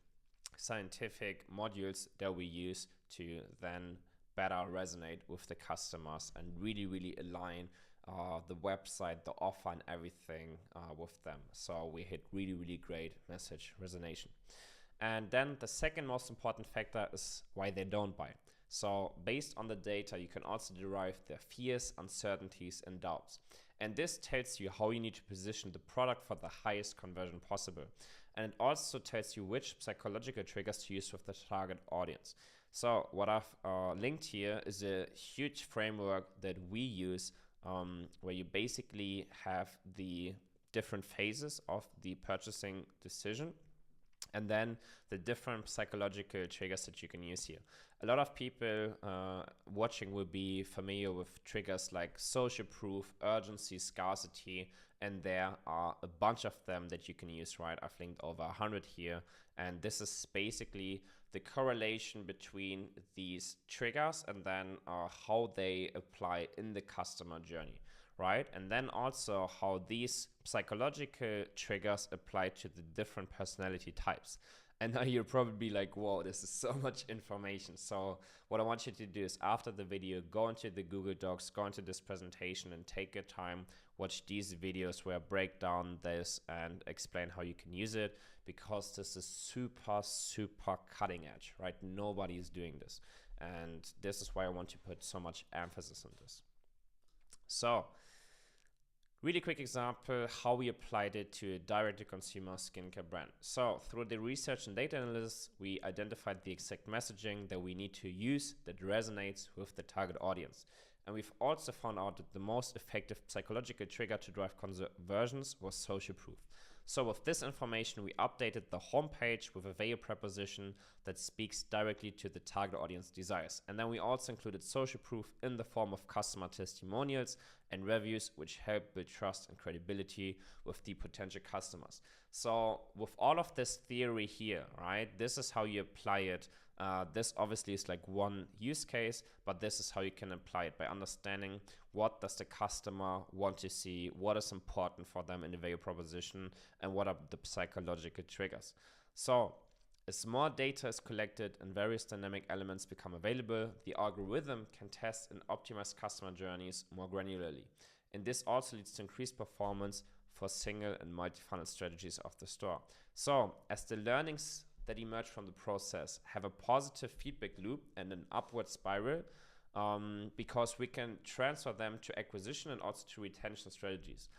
scientific modules that we use to then better resonate with the customers and really align the website, the offer and everything with them. So we hit really great message resonation. And then the second most important factor is why they don't buy. So based on the data, you can also derive their fears, uncertainties and doubts. And this tells you how you need to position the product for the highest conversion possible. And it also tells you which psychological triggers to use with the target audience. So what I've linked here is a huge framework that we use where you basically have the different phases of the purchasing decision and then the different psychological triggers that you can use here. A lot of people watching will be familiar with triggers like social proof, urgency, scarcity, and there are a bunch of them that you can use, right? I've linked over 100 here, and this is basically the correlation between these triggers and then how they apply in the customer journey, right? And then also how these psychological triggers apply to the different personality types. And now you're probably like, whoa, this is so much information. So what I want you to do is after the video, go into the Google Docs, go into this presentation and take your time, watch these videos where I break down this and explain how you can use it, because this is super cutting edge, right? Nobody is doing this. And this is why I want to put so much emphasis on this. So really quick example, how we applied it to a direct-to-consumer skincare brand. So through the research and data analysis, we identified the exact messaging that we need to use that resonates with the target audience. And we've also found out that the most effective psychological trigger to drive conversions was social proof. So with this information, we updated the homepage with a value proposition that speaks directly to the target audience desires. And then we also included social proof in the form of customer testimonials and reviews, which help build trust and credibility with the potential customers. So with all of this theory here, right, this is how you apply it. This obviously is like one use case, but this is how you can apply it by understanding what does the customer want to see, what is important for them in the value proposition, and what are the psychological triggers. So as more data is collected and various dynamic elements become available, the algorithm can test and optimize customer journeys more granularly. And this also leads to increased performance for single and multi-funnel strategies of the store. So as the learnings that emerge from the process have a positive feedback loop and an upward spiral, because we can transfer them to acquisition and also to retention strategies.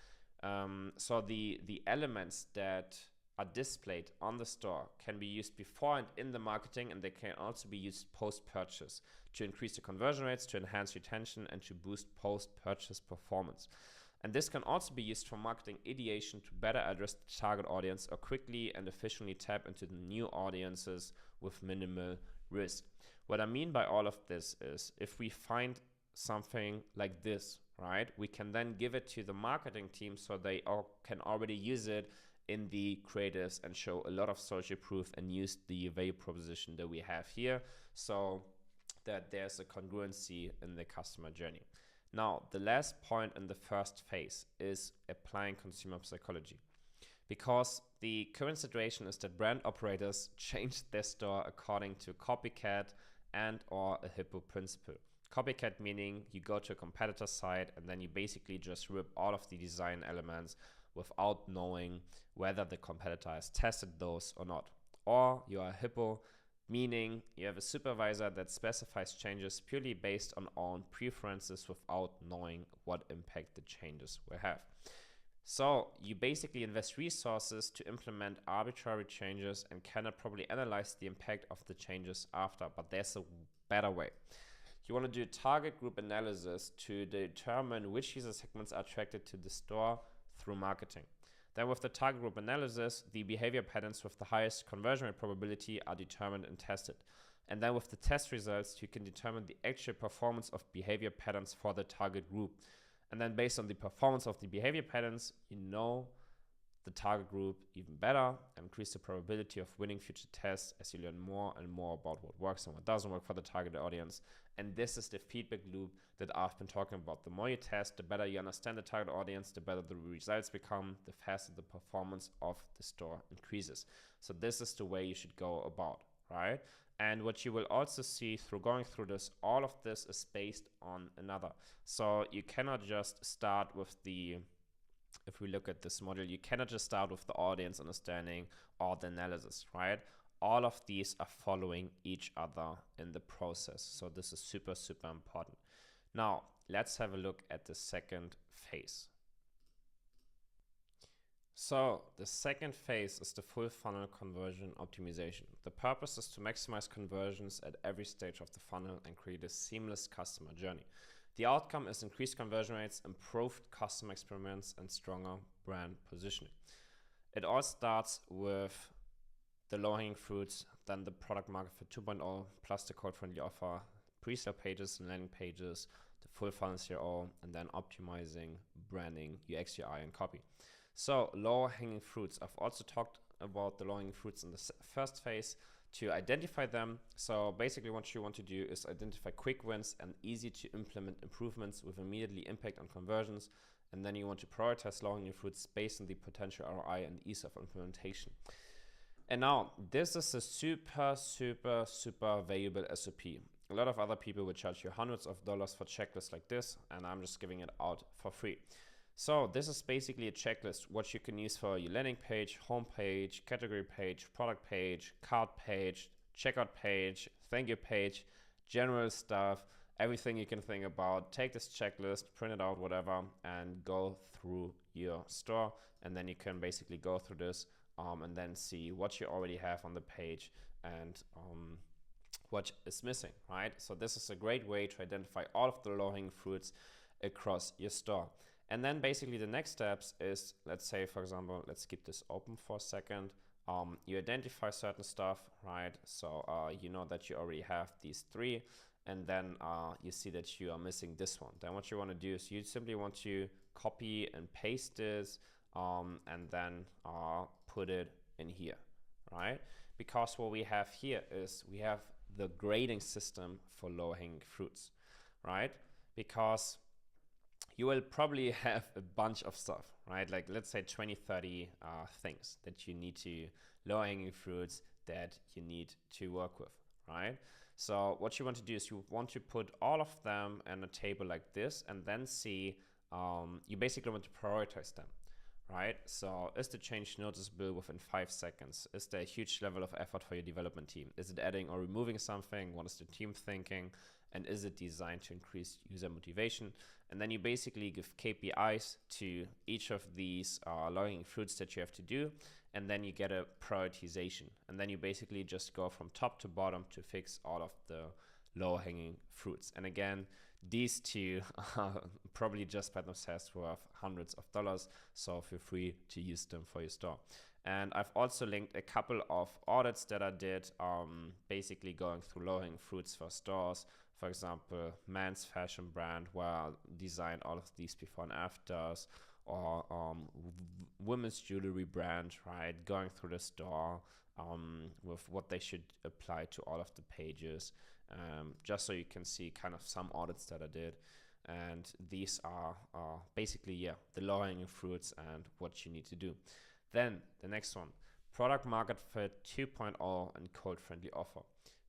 So the elements that are displayed on the store can be used before and in the marketing, and they can also be used post-purchase to increase the conversion rates, to enhance retention, and to boost post-purchase performance. And this can also be used for marketing ideation to better address the target audience or quickly and efficiently tap into the new audiences with minimal risk. What I mean by all of this is if we find something like this, right, we can then give it to the marketing team so they can already use it in the creatives and show a lot of social proof and use the value proposition that we have here so that there's a congruency in the customer journey. Now, the last point in the first phase is applying consumer psychology, because the current situation is that brand operators change their store according to copycat and or a hippo principle. Copycat meaning you go to a competitor site and then you basically just rip all of the design elements without knowing whether the competitor has tested those or not. Or you are a hippo, meaning you have a supervisor that specifies changes purely based on own preferences without knowing what impact the changes will have. So you basically invest resources to implement arbitrary changes and cannot probably analyze the impact of the changes after, but there's a better way. You want to do a target group analysis to determine which user segments are attracted to the store through marketing. Then with the target group analysis, the behavior patterns with the highest conversion rate probability are determined and tested. And then with the test results, you can determine the actual performance of behavior patterns for the target group. And then based on the performance of the behavior patterns, you know the target group even better and increase the probability of winning future tests as you learn more and more about what works and what doesn't work for the target audience. And this is the feedback loop that I've been talking about. The more you test, the better you understand the target audience, the better the results become, the faster the performance of the store increases. So this is the way you should go about, right? And what you will also see through going through this, all of this is based on another. So you cannot just start with the, if we look at this model, you cannot just start with the audience understanding or the analysis, right? All of these are following each other in the process. So this is super, super important. Now, let's have a look at the second phase. So the second phase is the full funnel conversion optimization. The purpose is to maximize conversions at every stage of the funnel and create a seamless customer journey. The outcome is increased conversion rates, improved customer experience, and stronger brand positioning. It all starts with the low-hanging fruits, then the product market fit 2.0, plus the code-friendly offer, pre-sale pages and landing pages, the full funnel CRO, and then optimizing branding, UX, UI, and copy. So low-hanging fruits. I've also talked about the low-hanging fruits in the first phase to identify them. So basically what you want to do is identify quick wins and easy to implement improvements with immediately impact on conversions. And then you want to prioritize low-hanging fruits based on the potential ROI and ease of implementation. And now, this is a super, super, super valuable SOP. A lot of other people will charge you hundreds of dollars for checklists like this, and I'm just giving it out for free. So this is basically a checklist, what you can use for your landing page, home page, category page, product page, cart page, checkout page, thank you page, general stuff, everything you can think about. Take this checklist, print it out, whatever, and go through your store. And then you can basically go through this and then see what you already have on the page and what is missing, right? So this is a great way to identify all of the low-hanging fruits across your store. And then basically the next steps is, let's say, for example, let's keep this open for a second. You identify certain stuff, right? So you know that you already have these three, and then you see that you are missing this one. Then what you want to do is you simply want to copy and paste this and then put it in here, right? Because what we have here is we have the grading system for low-hanging fruits, right? Because you will probably have a bunch of stuff, right? Like let's say 20, 30 things that you need to, low-hanging fruits that you need to work with, right? So what you want to do is you want to put all of them in a table like this and then see, you basically want to prioritize them, right? So is the change noticeable within 5 seconds? Is there a huge level of effort for your development team? Is it adding or removing something? What is the team thinking? And is it designed to increase user motivation? And then you basically give KPIs to each of these low-hanging fruits that you have to do. And then you get a prioritization. And then you basically just go from top to bottom to fix all of the low-hanging fruits. And again, These two are probably just by themselves worth hundreds of dollars, so feel free to use them for your store. And I've also linked a couple of audits that I did, basically going through low-hanging fruits for stores. For example, men's fashion brand where I designed all of these before and afters, or women's jewelry brand, right? Going through the store with what they should apply to all of the pages, just so you can see kind of some audits that I did. And these are basically, yeah, the low-hanging fruits and what you need to do. Then the next one, product market fit 2.0 and code-friendly offer.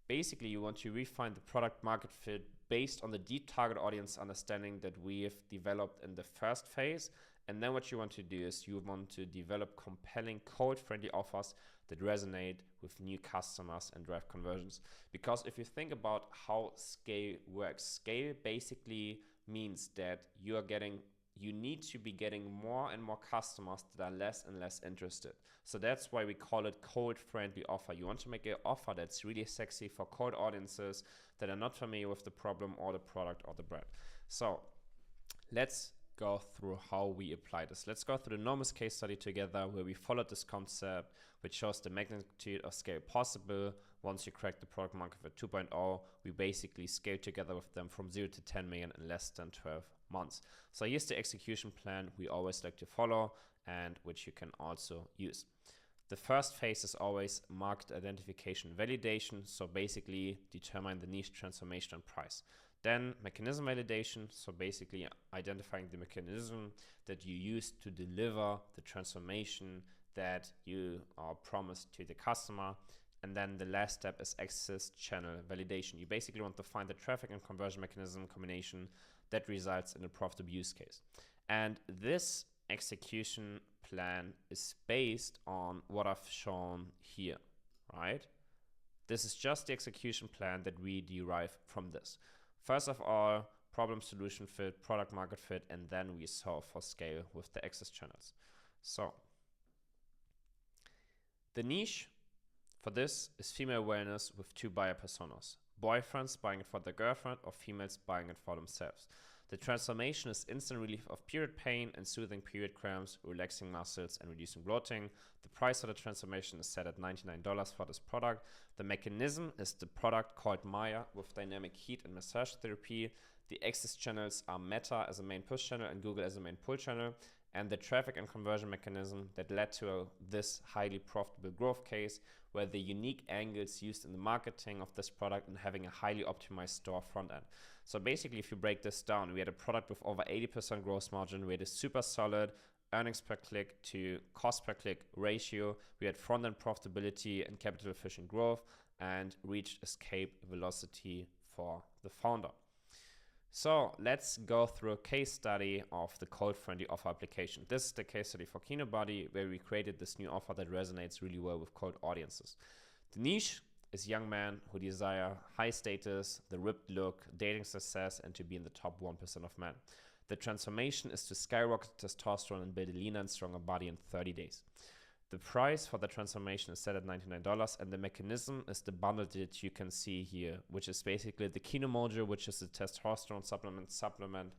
Basically, you want to refine the product market fit based on the deep target audience understanding that we have developed in the first phase. And then what you want to do is you want to develop compelling code-friendly offers that resonate with new customers and drive conversions. Because if you think about how scale works, scale basically means that you need to be getting more and more customers that are less and less interested. So that's why we call it cold-friendly offer. You want to make an offer that's really sexy for cold audiences that are not familiar with the problem or the product or the brand. So let's go through how we apply this. Let's go through the enormous case study together where we followed this concept, which shows the magnitude of scale possible. Once you crack the product market fit 2.0, we basically scale together with them from 0 to 10 million in less than 12 months. So here's the execution plan we always like to follow and which you can also use. The first phase is always market identification validation. So basically determine the niche, transformation, and price. Then mechanism validation, so basically identifying the mechanism that you use to deliver the transformation that you are promised to the customer. And then the last step is access channel validation. You basically want to find the traffic and conversion mechanism combination that results in a profitable use case. And this execution plan is based on what I've shown here, right? This is just the execution plan that we derive from this. First of all, problem solution fit, product market fit, and then we solve for scale with the access channels. So the niche for this is female awareness with two buyer personas. Boyfriends buying it for their girlfriend or females buying it for themselves. The transformation is instant relief of period pain and soothing period cramps, relaxing muscles and reducing bloating. The price of the transformation is set at $99 for this product. The mechanism is the product called Maya with dynamic heat and massage therapy. The access channels are Meta as a main push channel and Google as a main pull channel. And the traffic and conversion mechanism that led to this highly profitable growth case were the unique angles used in the marketing of this product and having a highly optimized store front end. So basically, if you break this down, we had a product with over 80% gross margin. We had a super solid earnings per click to cost per click ratio. We had front end profitability and capital efficient growth and reached escape velocity for the founder. So let's go through a case study of the cold-friendly offer application. This is the case study for KinoBuddy, where we created this new offer that resonates really well with cold audiences. The niche is young men who desire high status, the ripped look, dating success, and to be in the top 1% of men. The transformation is to skyrocket testosterone and build a leaner and stronger body in 30 days. The price for the transformation is set at $99, and the mechanism is the bundle that you can see here, which is basically the Kino Mojo, which is the testosterone supplement,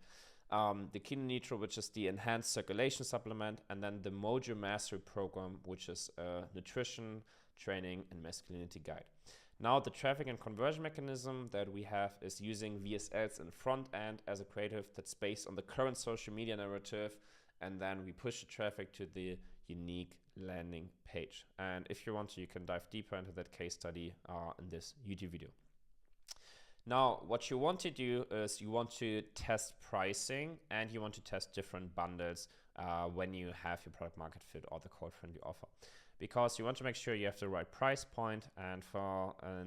the Kino Nitro, which is the enhanced circulation supplement, and then the Mojo Mastery Program, which is a nutrition, training, and masculinity guide. Now, the traffic and conversion mechanism that we have is using VSLs in the front end as a creative that's based on the current social media narrative, and then we push the traffic to the unique landing page. And if you want to, you can dive deeper into that case study in this YouTube video. Now, what you want to do is you want to test pricing and you want to test different bundles when you have your product market fit or the cold-friendly offer. Because you want to make sure you have the right price point, and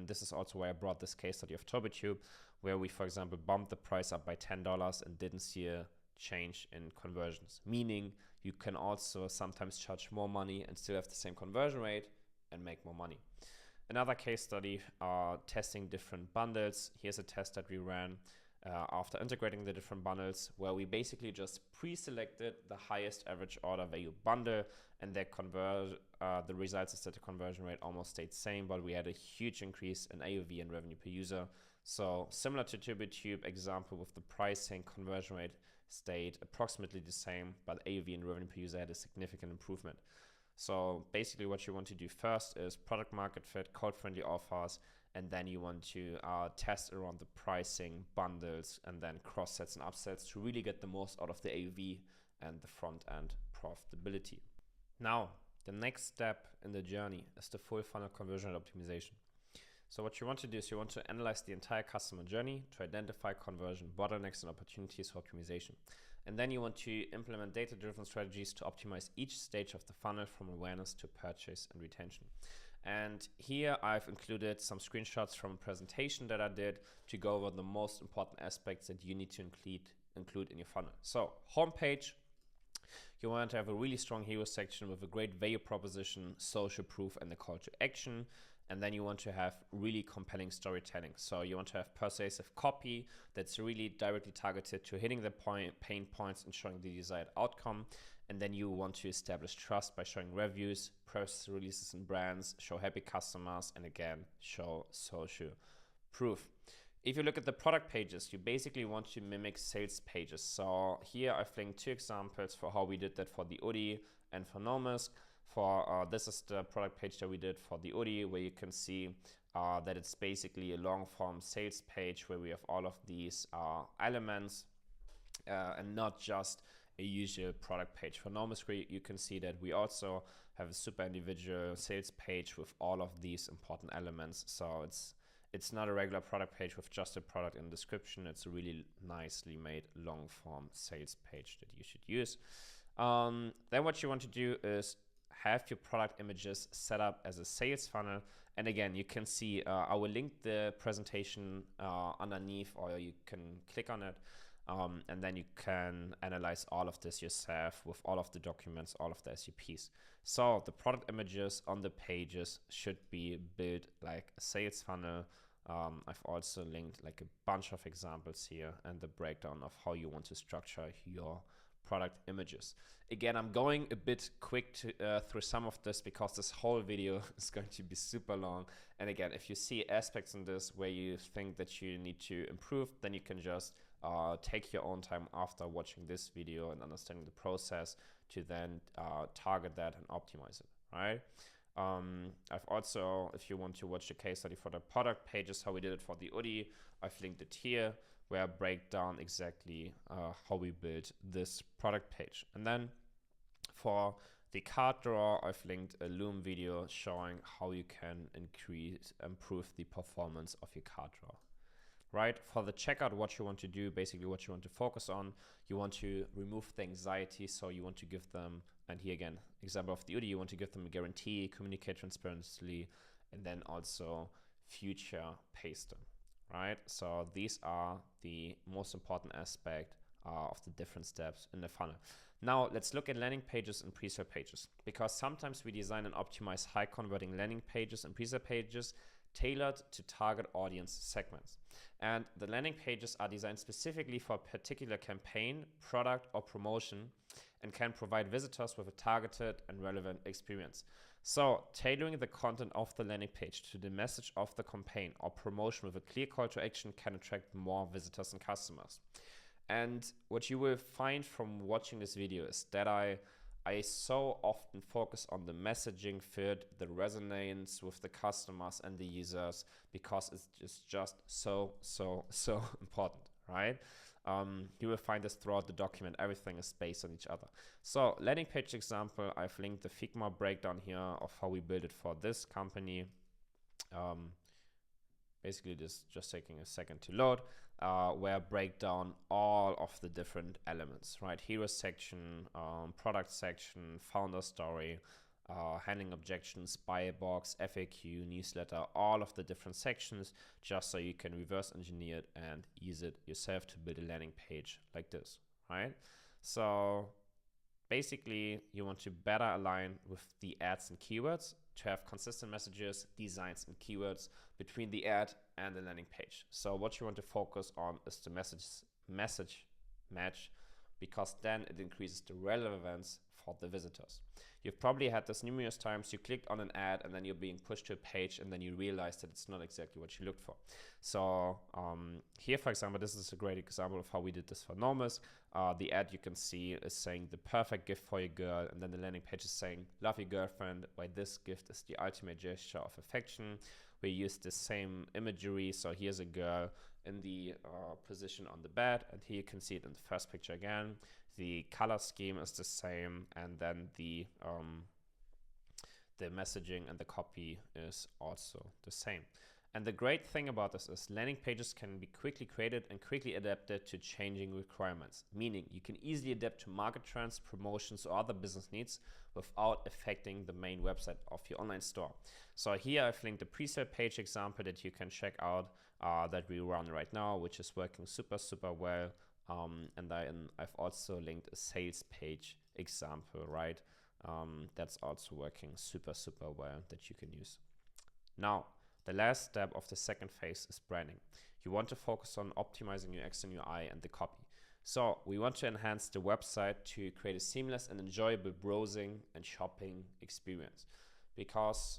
this is also why I brought this case study of TurboTube, where we, for example, bumped the price up by $10 and didn't see a change in conversions, meaning you can also sometimes charge more money and still have the same conversion rate and make more money. Another case study, testing different bundles. Here's a test that we ran after integrating the different bundles, where we basically just pre-selected the highest average order value bundle, and the results is that the conversion rate almost stayed the same, but we had a huge increase in AOV and revenue per user. So similar to TurboTube example with the pricing, conversion rate stayed approximately the same, but AOV and revenue per user had a significant improvement. So basically what you want to do first is product market fit, code-friendly offers, and then you want to test around the pricing, bundles, and then cross-sets and upsells to really get the most out of the AOV and the front-end profitability. Now, the next step in the journey is the full funnel conversion optimization. So what you want to do is you want to analyze the entire customer journey to identify conversion bottlenecks and opportunities for optimization. And then you want to implement data-driven strategies to optimize each stage of the funnel from awareness to purchase and retention. And here I've included some screenshots from a presentation that I did to go over the most important aspects that you need to include in your funnel. So homepage, you want to have a really strong hero section with a great value proposition, social proof, and the call to action. And then you want to have really compelling storytelling. So you want to have persuasive copy that's really directly targeted to hitting the pain points and showing the desired outcome. And then you want to establish trust by showing reviews, press releases and brands, show happy customers, and again, show social proof. If you look at the product pages, you basically want to mimic sales pages. So here I've linked 2 examples for how we did that for the Udi and for Nomus. For this is the product page that we did for the Udi, where you can see that it's basically a long form sales page where we have all of these elements and not just a usual product page. For Nomus, you can see that we also have a super individual sales page with all of these important elements. So it's not a regular product page with just a product and description. It's a really nicely made long form sales page that you should use. Then what you want to do is have your product images set up as a sales funnel. And again, you can see I will link the presentation underneath, or you can click on it. And then you can analyze all of this yourself with all of the documents, all of the SUPs. So the product images on the pages should be built like a sales funnel. I've also linked like a bunch of examples here and the breakdown of how you want to structure your product images. Again, I'm going a bit quick through some of this because this whole video is going to be super long. And again, if you see aspects in this where you think that you need to improve, then you can just take your own time after watching this video and understanding the process to then target that and optimize it, right? I've also, if you want to watch the case study for the product pages, how we did it for the Udi, I've linked it here, where I break down exactly how we built this product page. And then for the card drawer, I've linked a Loom video showing how you can improve the performance of your card drawer. Right? For the checkout, what you want to do, basically what you want to focus on, you want to remove the anxiety. So you want to give them, and here again, example of the Udi, you want to give them a guarantee, communicate transparently, and then also future pace them, right? So these are the most important aspect of the different steps in the funnel. Now let's look at landing pages and pre-sale pages, because sometimes we design and optimize high converting landing pages and pre-sale pages tailored to target audience segments. And the landing pages are designed specifically for a particular campaign, product, or promotion, and can provide visitors with a targeted and relevant experience. So tailoring the content of the landing page to the message of the campaign or promotion with a clear call to action can attract more visitors and customers. And what you will find from watching this video is that I so often focus on the messaging fit, the resonance with the customers and the users, because it's just so important, right? You will find this throughout the document. Everything is based on each other. So landing page example, I've linked the Figma breakdown here of how we built it for this company. Basically, this just taking a second to load, where I break down all of the different elements, right? Hero section, product section, founder story, handling objections, buy box, FAQ, newsletter, all of the different sections, just so you can reverse engineer it and use it yourself to build a landing page like this, right? So basically, you want to better align with the ads and keywords to have consistent messages, designs, and keywords between the ad and the landing page. So what you want to focus on is the message match because then it increases the relevance for the visitors. You've probably had this numerous times. You clicked on an ad and then you're being pushed to a page and then you realize that it's not exactly what you looked for. So here, for example, this is a great example of how we did this for Normus. The ad you can see is saying the perfect gift for your girl, and then the landing page is saying love your girlfriend, why this gift is the ultimate gesture of affection. We use the same imagery. So here's a girl in the position on the bed, and here you can see it in the first picture again. The color scheme is the same, and then the messaging and the copy is also the same. And the great thing about this is landing pages can be quickly created and quickly adapted to changing requirements, meaning you can easily adapt to market trends, promotions, or other business needs without affecting the main website of your online store. So here I've linked the pre-sale page example that you can check out that we run right now, which is working super well. And I've also linked a sales page example, right? That's also working super well that you can use. Now, the last step of the second phase is branding. You want to focus on optimizing your UX and UI and the copy. So we want to enhance the website to create a seamless and enjoyable browsing and shopping experience, because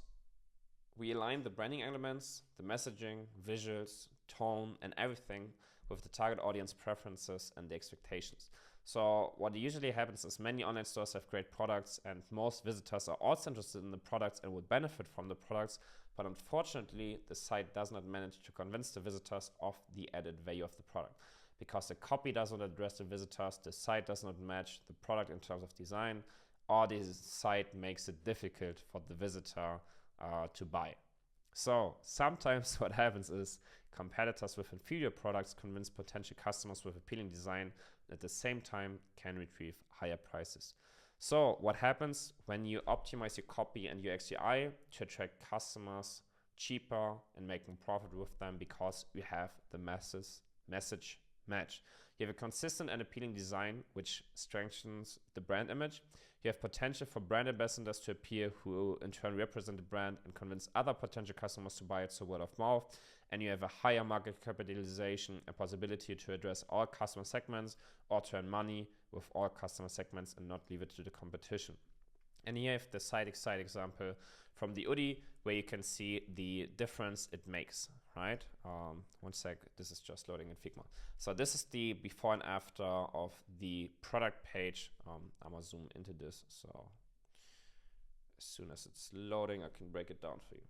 we align the branding elements, the messaging, visuals, tone, and everything with the target audience preferences and the expectations. So what usually happens is many online stores have great products and most visitors are also interested in the products and would benefit from the products, but unfortunately the site does not manage to convince the visitors of the added value of the product, because the copy does not address the visitors, the site does not match the product in terms of design, or the site makes it difficult for the visitor to buy. So sometimes what happens is competitors with inferior products convince potential customers with appealing design, and at the same time can retrieve higher prices. So what happens when you optimize your copy and your XUI to attract customers cheaper and making profit with them, because you have the message match. You have a consistent and appealing design which strengthens the brand image. You have potential for brand ambassadors to appear who in turn represent the brand and convince other potential customers to buy it, so word of mouth. And you have a higher market capitalization, a possibility to address all customer segments or to earn money with all customer segments and not leave it to the competition. And here I have the side example from the UDI where you can see the difference it makes, right? One sec, this is just loading in Figma. So this is the before and after of the product page. I'm gonna zoom into this, so as soon as it's loading, I can break it down for you.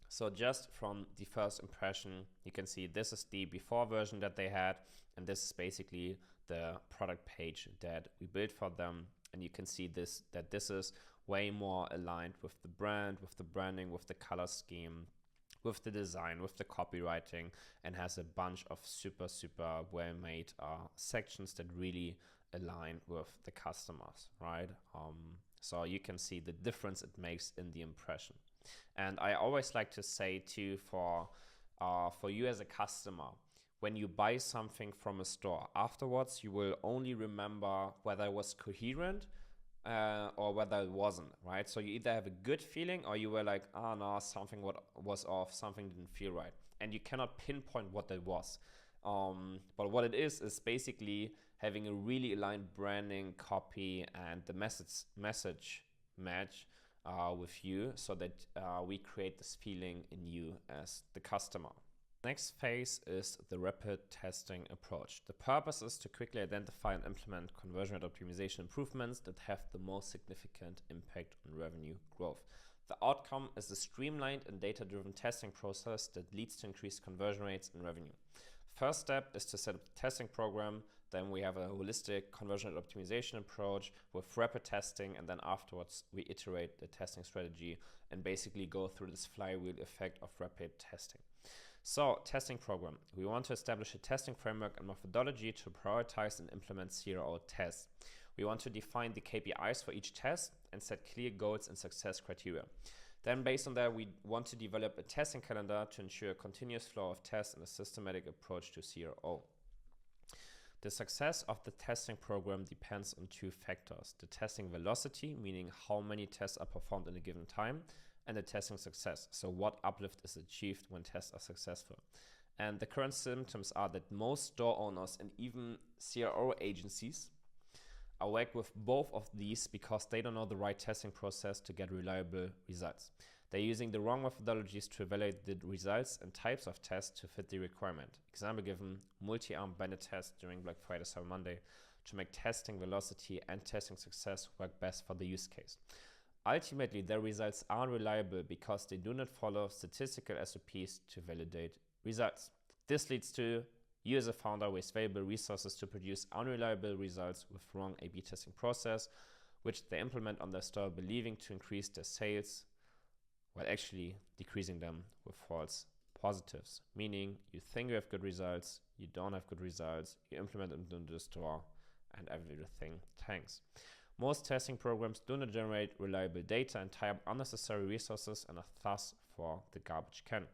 So just from the first impression, you can see this is the before version that they had, and this is basically the product page that we built for them. And you can see that this is way more aligned with the brand, with the branding, with the color scheme, with the design, with the copywriting, and has a bunch of super well-made sections that really align with the customers, right? So you can see the difference it makes in the impression. And I always like to say too, for you as a customer, when you buy something from a store, afterwards you will only remember whether it was coherent or whether it wasn't, right? So you either have a good feeling or you were like, oh no, something was off, something didn't feel right. And you cannot pinpoint what that was. But what it is basically having a really aligned branding, copy, and the message match with you, so that we create this feeling in you as the customer. Next phase is the rapid testing approach. The purpose is to quickly identify and implement conversion rate optimization improvements that have the most significant impact on revenue growth. The outcome is a streamlined and data-driven testing process that leads to increased conversion rates and revenue. First step is to set up the testing program. Then we have a holistic conversion rate optimization approach with rapid testing, and then afterwards we iterate the testing strategy and basically go through this flywheel effect of rapid testing. So, testing program. We want to establish a testing framework and methodology to prioritize and implement CRO tests. We want to define the KPIs for each test and set clear goals and success criteria. Then based on that, we want to develop a testing calendar to ensure a continuous flow of tests and a systematic approach to CRO. The success of the testing program depends on two factors: the testing velocity, meaning how many tests are performed in a given time, and the testing success, so what uplift is achieved when tests are successful. And the current symptoms are that most store owners and even CRO agencies are whacked with both of these because they don't know the right testing process to get reliable results. They're using the wrong methodologies to evaluate the results and types of tests to fit the requirement. Example given, multi-arm banded tests during Black Friday, Cyber Monday to make testing velocity and testing success work best for the use case. Ultimately, their results aren't reliable because they do not follow statistical SOPs to validate results. This leads to you as a founder waste valuable resources to produce unreliable results with wrong A/B testing process, which they implement on their store believing to increase their sales, while actually decreasing them with false positives. Meaning you think you have good results, you don't have good results, you implement them into the store, and everything tanks. Most testing programs do not generate reliable data and tie up unnecessary resources and are thus for the garbage can.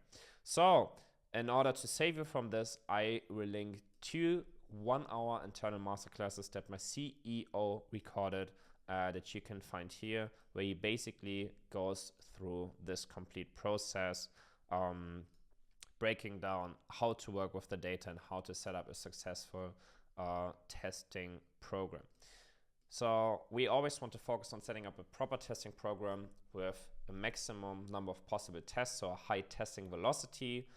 So, in order to save you from this, I will link 2 1-hour internal masterclasses that my CEO recorded that you can find here, where he basically goes through this complete process, breaking down how to work with the data and how to set up a successful testing program. So we always want to focus on setting up a proper testing program with a maximum number of possible tests, so a high testing velocity,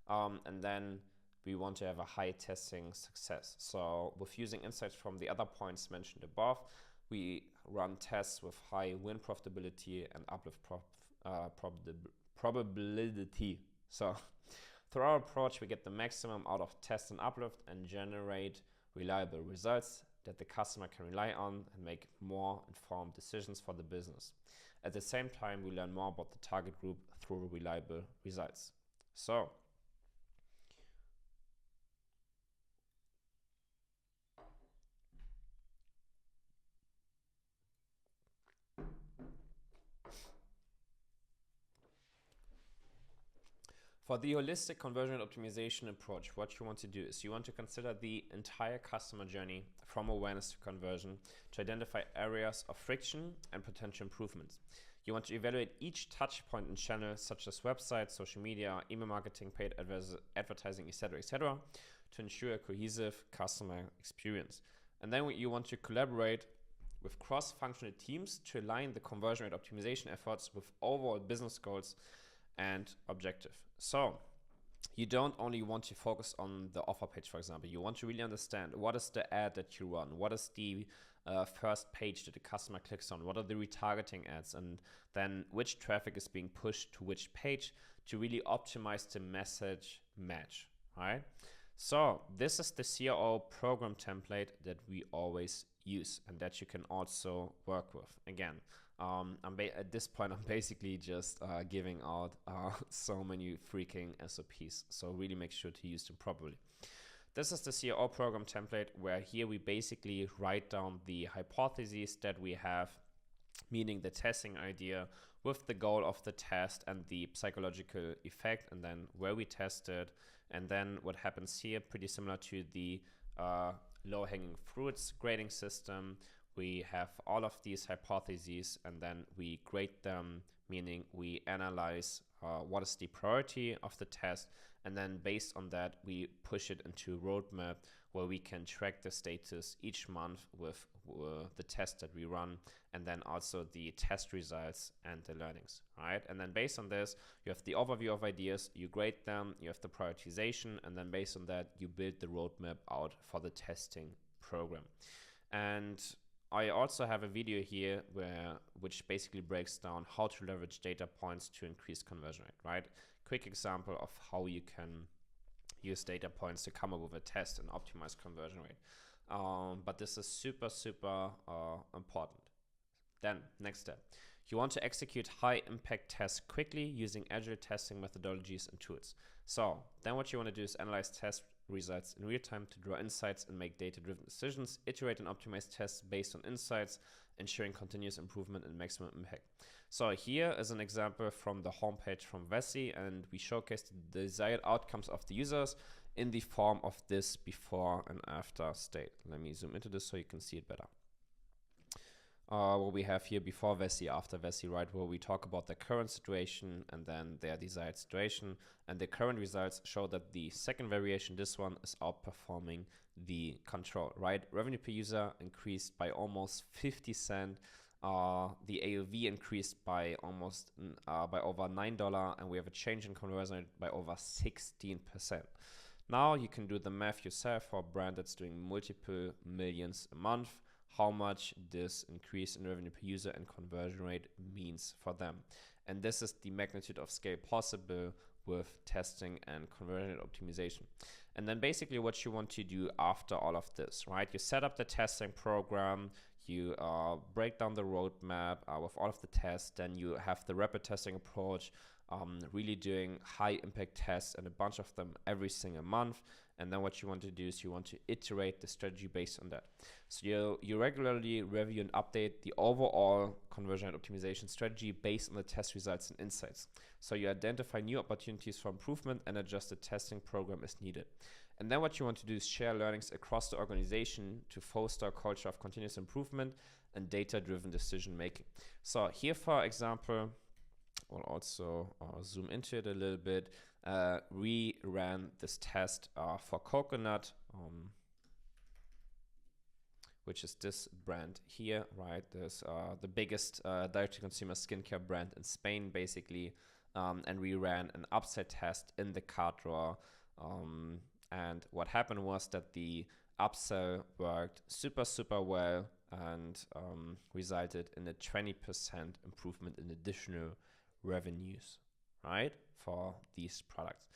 and then we want to have a high testing success. So with using insights from the other points mentioned above, we run tests with high win profitability and uplift probability. So through our approach, we get the maximum out of test and uplift and generate reliable results that the customer can rely on and make more informed decisions for the business. At the same time, we learn more about the target group through reliable results. So, for the holistic conversion optimization approach, what you want to do is you want to consider the entire customer journey from awareness to conversion to identify areas of friction and potential improvements. You want to evaluate each touch point in channels such as websites, social media, email marketing, paid advertising, etc., to ensure a cohesive customer experience. And then you want to collaborate with cross-functional teams to align the conversion rate optimization efforts with overall business goals and objective. So you don't only want to focus on the offer page, for example. You want to really understand what is the ad that you run, what is the first page that the customer clicks on, what are the retargeting ads, and then which traffic is being pushed to which page to really optimize the message match, right? So this is the CRO program template that we always use and that you can also work with. Again, at this point, I'm basically just giving out so many freaking SOPs. So really make sure to use them properly. This is the CRO program template where here we basically write down the hypotheses that we have, meaning the testing idea with the goal of the test and the psychological effect, and then where we tested, and then what happens here, pretty similar to the low-hanging fruits grading system. We have all of these hypotheses and then we grade them, meaning we analyze what is the priority of the test, and then based on that we push it into a roadmap where we can track the status each month with the test that we run, and then also the test results and the learnings, right? And then based on this, you have the overview of ideas, you grade them, you have the prioritization, and then based on that, you build the roadmap out for the testing program. And I also have a video here which basically breaks down how to leverage data points to increase conversion rate, right? Quick example of how you can use data points to come up with a test and optimize conversion rate. But this is super important. Then next step, you want to execute high impact tests quickly using agile testing methodologies and tools. So then what you want to do is analyze test results in real time to draw insights and make data-driven decisions, iterate and optimize tests based on insights, ensuring continuous improvement and maximum impact. So here is an example from the homepage from Vessi, and we showcased the desired outcomes of the users in the form of this before and after state. Let me zoom into this so you can see it better. what we have here before Vessi, after Vessi, right, where we talk about the current situation and then their desired situation. And the current results show that the second variation, this one, is outperforming the control, right? Revenue per user increased by almost 50 cents. The AOV increased by almost by over $9, and we have a change in conversion rate by over 16%. Now you can do the math yourself for a brand that's doing multiple millions a month, how much this increase in revenue per user and conversion rate means for them. And this is the magnitude of scale possible with testing and conversion rate optimization. And then basically what you want to do after all of this, right? You set up the testing program, you break down the roadmap with all of the tests, then you have the rapid testing approach, really doing high impact tests and a bunch of them every single month. And then what you want to do is you want to iterate the strategy based on that. So you regularly review and update the overall conversion and optimization strategy based on the test results and insights. So you identify new opportunities for improvement and adjust the testing program as needed. And then what you want to do is share learnings across the organization to foster a culture of continuous improvement and data-driven decision making. So here, for example, we'll also zoom into it a little bit. We ran this test for Coconut, which is this brand here, right? There's the biggest direct-to-consumer skincare brand in Spain, basically. And we ran an upsell test in the cart drawer. And what happened was that the upsell worked super well and resulted in a 20% improvement in additional revenues, right, for these products.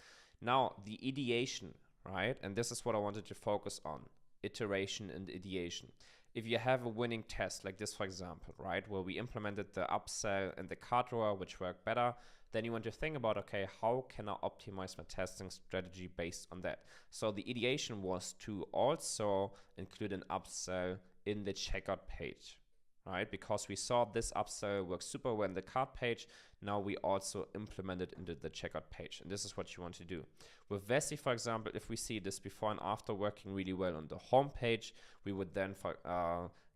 Now, the ideation, right, and this is what I wanted to focus on, iteration and ideation. If you have a winning test like this, for example, right, where we implemented the upsell and the cart drawer, which worked better, then you want to think about, okay, how can I optimize my testing strategy based on that? So the ideation was to also include an upsell in the checkout page, right? Because we saw this upsell work super well in the cart page. Now we also implement it into the checkout page. And this is what you want to do. With Vessi, for example, if we see this before and after working really well on the home page, we would then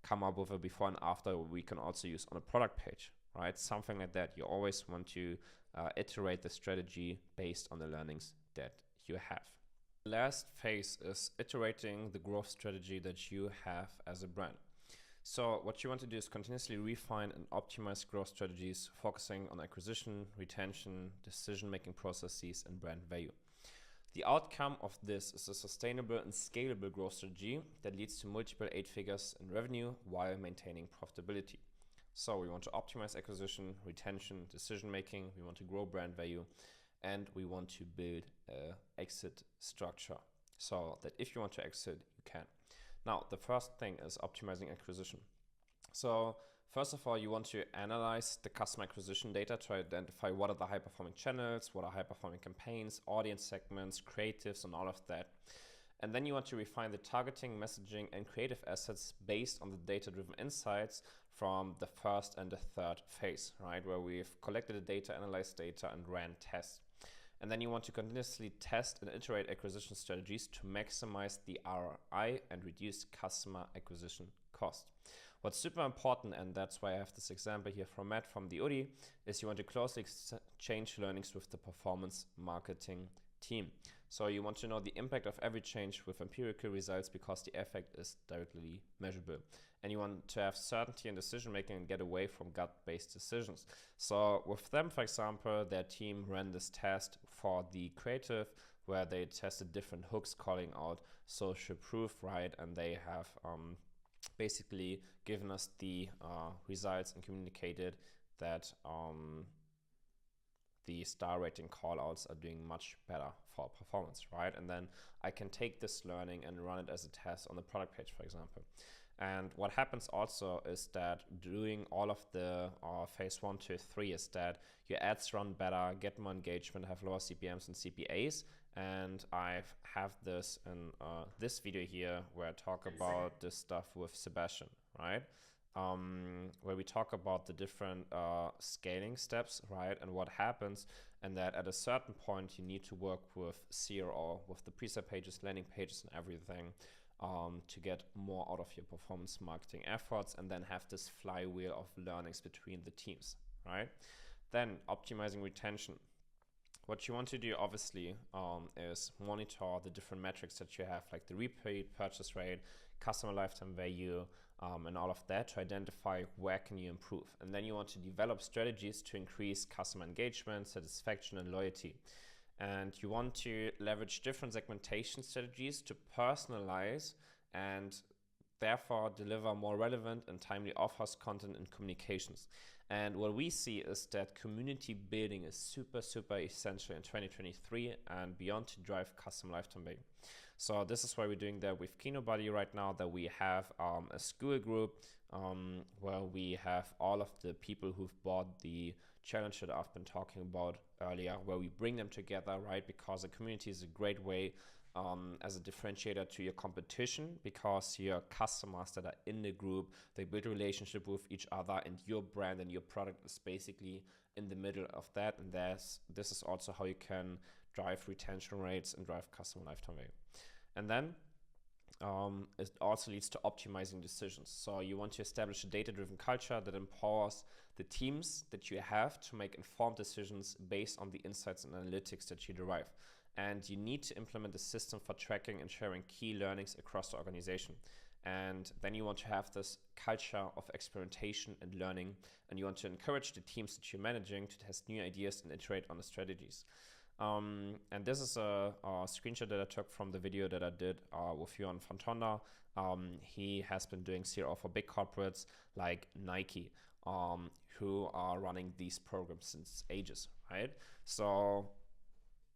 come up with a before and after we can also use on a product page, right? Something like that. You always want to iterate the strategy based on the learnings that you have. The last phase is iterating the growth strategy that you have as a brand. So what you want to do is continuously refine and optimize growth strategies, focusing on acquisition, retention, decision-making processes, and brand value. The outcome of this is a sustainable and scalable growth strategy that leads to multiple 8 figures in revenue while maintaining profitability. So we want to optimize acquisition, retention, decision-making, we want to grow brand value, and we want to build an exit structure so that if you want to exit, you can. Now, the first thing is optimizing acquisition. So first of all, you want to analyze the customer acquisition data to identify what are the high-performing channels, what are high-performing campaigns, audience segments, creatives, and all of that. And then you want to refine the targeting, messaging, and creative assets based on the data-driven insights from the first and the third phase, right? Where we've collected the data, analyzed data, and ran tests. And then you want to continuously test and iterate acquisition strategies to maximize the ROI and reduce customer acquisition cost. What's super important, and that's why I have this example here from Matt from the UDI, is you want to closely exchange learnings with the performance marketing team. So you want to know the impact of every change with empirical results because the effect is directly measurable. And you want to have certainty in decision making and get away from gut-based decisions. So with them, for example, their team ran this test for the creative where they tested different hooks calling out social proof, right? And they have basically given us the results and communicated that the star rating callouts are doing much better for performance, right? And then I can take this learning and run it as a test on the product page, for example. And what happens also is that doing all of the phase 1, 2, 3 is that your ads run better, get more engagement, have lower CPMs and CPAs. And I have this in this video here where I talk about this stuff with Sebastian, right? Where we talk about the different scaling steps, right? And what happens, and that at a certain point you need to work with CRO, with the preset pages, landing pages, and everything. to get more out of your performance marketing efforts, and then have this flywheel of learnings between the teams, right? Then optimizing retention. What you want to do, obviously, is monitor the different metrics that you have, like the repeat purchase rate, customer lifetime value, and all of that, to identify where can you improve. And then you want to develop strategies to increase customer engagement, satisfaction, and loyalty. And you want to leverage different segmentation strategies to personalize and therefore deliver more relevant and timely offers, content, and communications. And what we see is that community building is super, super essential in 2023 and beyond to drive customer lifetime value. So this is why we're doing that with KinoBuddy right now, that we have a school group where we have all of the people who've bought the challenge that I've been talking about earlier, where we bring them together, right? Because a community is a great way as a differentiator to your competition, because your customers that are in the group, they build a relationship with each other, and your brand and your product is basically in the middle of that. And this is also how you can drive retention rates and drive customer lifetime value. And then it also leads to optimizing decisions. So you want to establish a data-driven culture that empowers the teams that you have to make informed decisions based on the insights and analytics that you derive. And you need to implement a system for tracking and sharing key learnings across the organization. And then you want to have this culture of experimentation and learning, and you want to encourage the teams that you're managing to test new ideas and iterate on the strategies. And this is a screenshot that I took from the video that I did with Johan Fontonda. He has been doing CRO for big corporates like Nike, who are running these programs since ages, right? So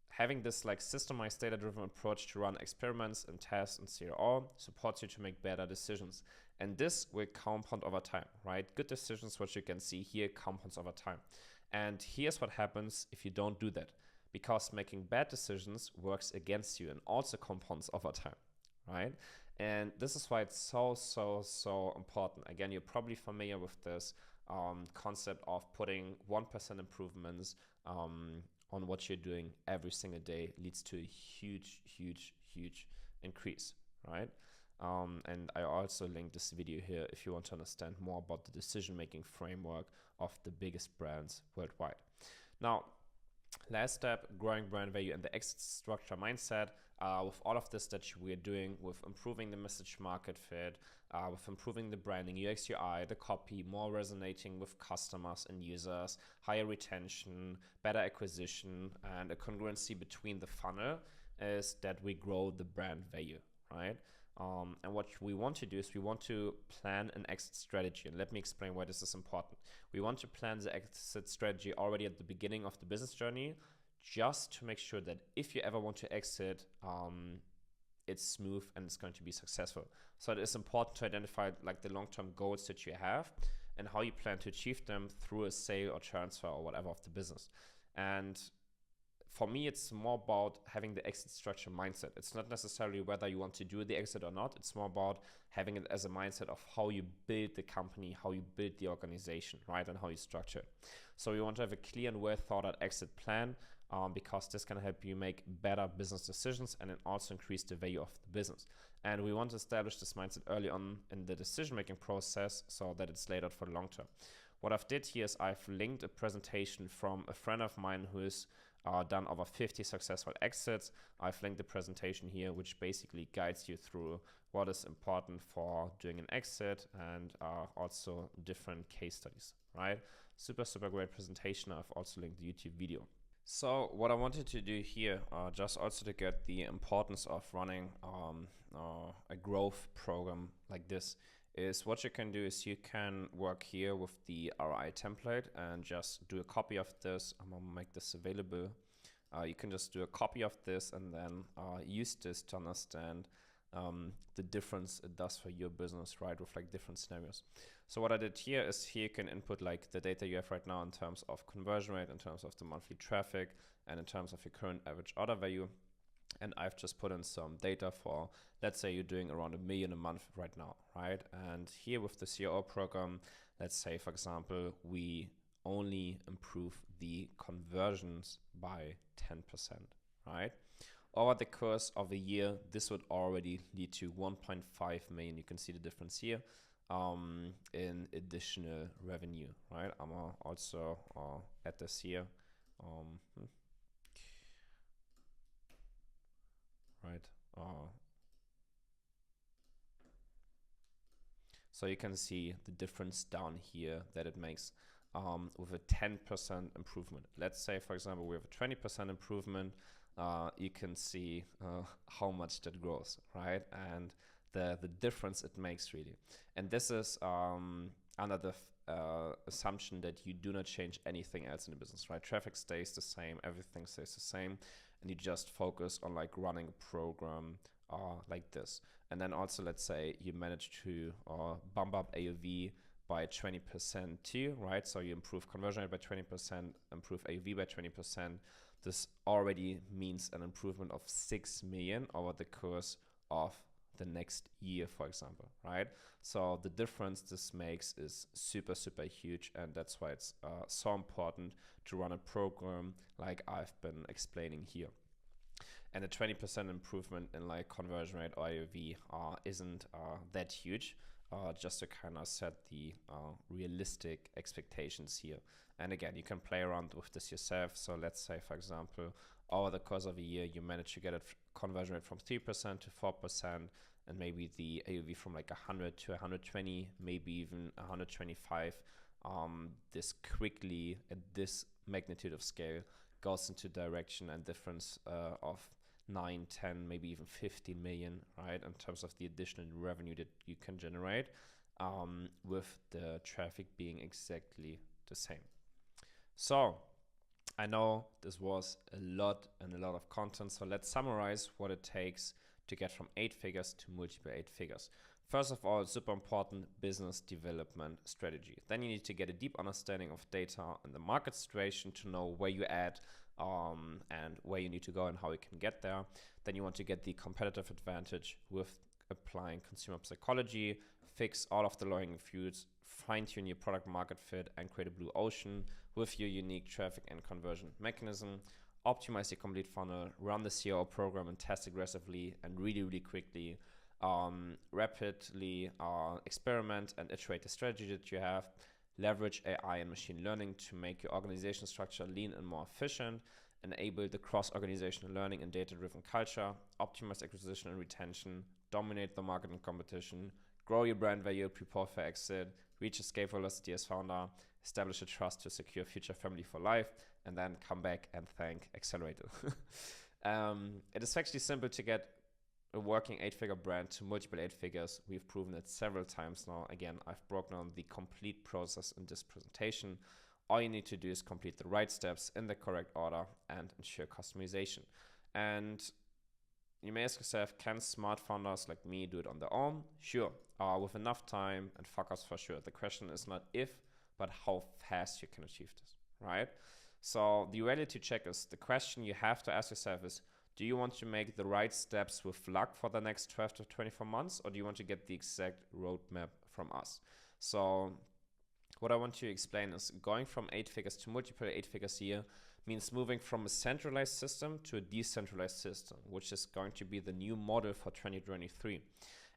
having this like systemized data-driven approach to run experiments and tests and CRO supports you to make better decisions. And this will compound over time, right? Good decisions, what you can see here, compounds over time. And here's what happens if you don't do that. Because making bad decisions works against you and also compounds over time, right? And this is why it's so important. Again, you're probably familiar with this concept of putting 1% improvements on what you're doing every single day leads to a huge increase, right? And I also linked this video here if you want to understand more about the decision-making framework of the biggest brands worldwide. Now, last step, growing brand value and the exit structure mindset. With all of this that we're doing, with improving the message market fit, with improving the branding, UX, UI, the copy, more resonating with customers and users, higher retention, better acquisition, and a congruency between the funnel, is that we grow the brand value, right? And what we want to do is we want to plan an exit strategy. And let me explain why this is important. We want to plan the exit strategy already at the beginning of the business journey, just to make sure that if you ever want to exit, it's smooth and it's going to be successful. So it is important to identify like the long-term goals that you have and how you plan to achieve them through a sale or transfer or whatever of the business. And for me, it's more about having the exit structure mindset. It's not necessarily whether you want to do the exit or not. It's more about having it as a mindset of how you build the company, how you build the organization, right? And how you structure it. So you want to have a clear and well thought out exit plan, because this can help you make better business decisions and it also increase the value of the business. And we want to establish this mindset early on in the decision-making process so that it's laid out for the long term. What I've did here is I've linked a presentation from a friend of mine who is done over 50 successful exits. I've linked the presentation here, which basically guides you through what is important for doing an exit and also different case studies, right? Super great presentation. I've also linked the YouTube video. So what I wanted to do here, just also to get the importance of running a growth program like this, is what you can do is you can work here with the RI template and just do a copy of this. I'm gonna make this available. You can just do a copy of this and then use this to understand the difference it does for your business, right? With like different scenarios. So what I did here is here you can input like the data you have right now in terms of conversion rate, in terms of the monthly traffic, and in terms of your current average order value. And I've just put in some data for, let's say you're doing around $1 million a month right now, right? And here with the CRO program, let's say, for example, we only improve the conversions by 10%, right? Over the course of a year, this would already lead to 1.5 million. You can see the difference here in additional revenue, right? I'm also add this here. Right. So you can see the difference down here that it makes with a 10% improvement. Let's say, for example, we have a 20% improvement. You can see how much that grows, right? And the difference it makes really. And this is under the assumption that you do not change anything else in the business, right? Traffic stays the same, everything stays the same, and you just focus on like running a program like this. And then also, let's say you manage to bump up AOV by 20% too, right? So you improve conversion rate by 20%, improve AOV by 20%. This already means an improvement of 6 million over the course of the next year, for example, right? So the difference this makes is super, super huge. And that's why it's so important to run a program like I've been explaining here. And a 20% improvement in like conversion rate or AOV isn't that huge, just to kind of set the realistic expectations here. And again, you can play around with this yourself. So let's say, for example, over the course of a year, you manage to get a conversion rate from 3% to 4%, and maybe the AOV from like 100 to 120, maybe even 125. This quickly, at this magnitude of scale, goes into direction and difference of 9, 10, maybe even 15 million, right, in terms of the additional revenue that you can generate, with the traffic being exactly the same. So I know this was a lot of content, so let's summarize what it takes to get from 8 figures to multiple 8 figures. First of all, super important business development strategy. Then you need to get a deep understanding of data and the market situation to know where you're at and where you need to go and how you can get there. Then you want to get the competitive advantage with applying consumer psychology, fix all of the low-hanging fruits, fine-tune your product market fit, and create a blue ocean with your unique traffic and conversion mechanism. Optimize your complete funnel, run the CRO program and test aggressively and really quickly. Rapidly experiment and iterate the strategy that you have. Leverage AI and machine learning to make your organization structure lean and more efficient. Enable the cross-organizational learning and data-driven culture. Optimize acquisition and retention. Dominate the market and competition. Grow your brand value, prepare for exit. Reach escape velocity as founder. Establish a trust to secure future family for life. And then come back and thank Accelerator. It is actually simple to get a working 8-figure brand to multiple 8 figures. We've proven it several times now. Again, I've broken down the complete process in this presentation. All you need to do is complete the right steps in the correct order and ensure customization. And you may ask yourself, can smart founders like me do it on their own? Sure, with enough time and focus for sure. The question is not if, but how fast you can achieve this, right? So the reality check is, the question you have to ask yourself is, do you want to make the right steps with luck for the next 12 to 24 months, or do you want to get the exact roadmap from us? So what I want to explain is, going from 8 figures to multiple 8 figures a year means moving from a centralized system to a decentralized system, which is going to be the new model for 2023.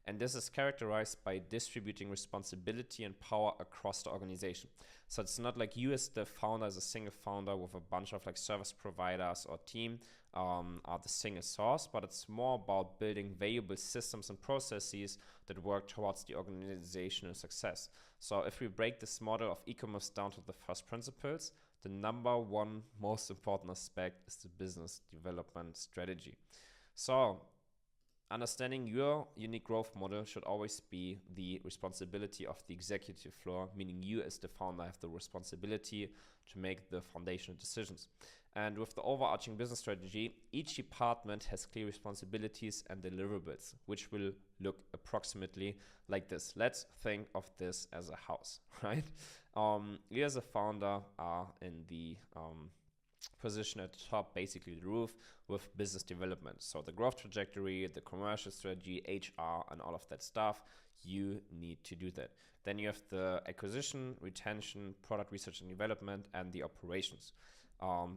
And this is characterized by distributing responsibility and power across the organization. So it's not like you as the founder, as a single founder with a bunch of like service providers or team are the single source, but it's more about building valuable systems and processes that work towards the organizational success. So if we break this model of e-commerce down to the first principles, the number one most important aspect is the business development strategy. So understanding your unique growth model should always be the responsibility of the executive floor, meaning you as the founder have the responsibility to make the foundational decisions. And with the overarching business strategy, each department has clear responsibilities and deliverables, which will look approximately like this. Let's think of this as a house, right? You as a founder are in the position at the top, basically the roof, with business development. So the growth trajectory, the commercial strategy, HR, and all of that stuff, you need to do that. Then you have the acquisition, retention, product research and development, and the operations.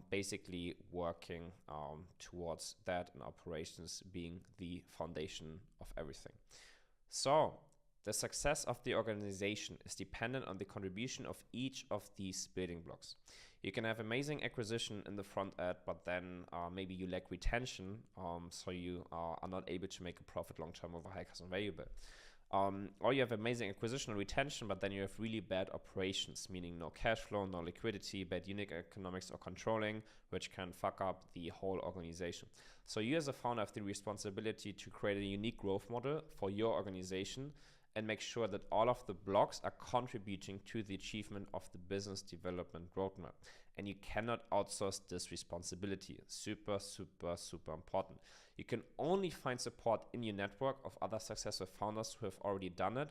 basically working towards that, and operations being the foundation of everything. So the success of the organization is dependent on the contribution of each of these building blocks. You can have amazing acquisition in the front end, but then maybe you lack retention, so you are not able to make a profit long term over high customer value. Or you have amazing acquisition and retention, but then you have really bad operations, meaning no cash flow, no liquidity, bad unit economics or controlling, which can fuck up the whole organization. So you as a founder have the responsibility to create a unique growth model for your organization and make sure that all of the blocks are contributing to the achievement of the business development roadmap. And you cannot outsource this responsibility. Super, super, super important. You can only find support in your network of other successful founders who have already done it,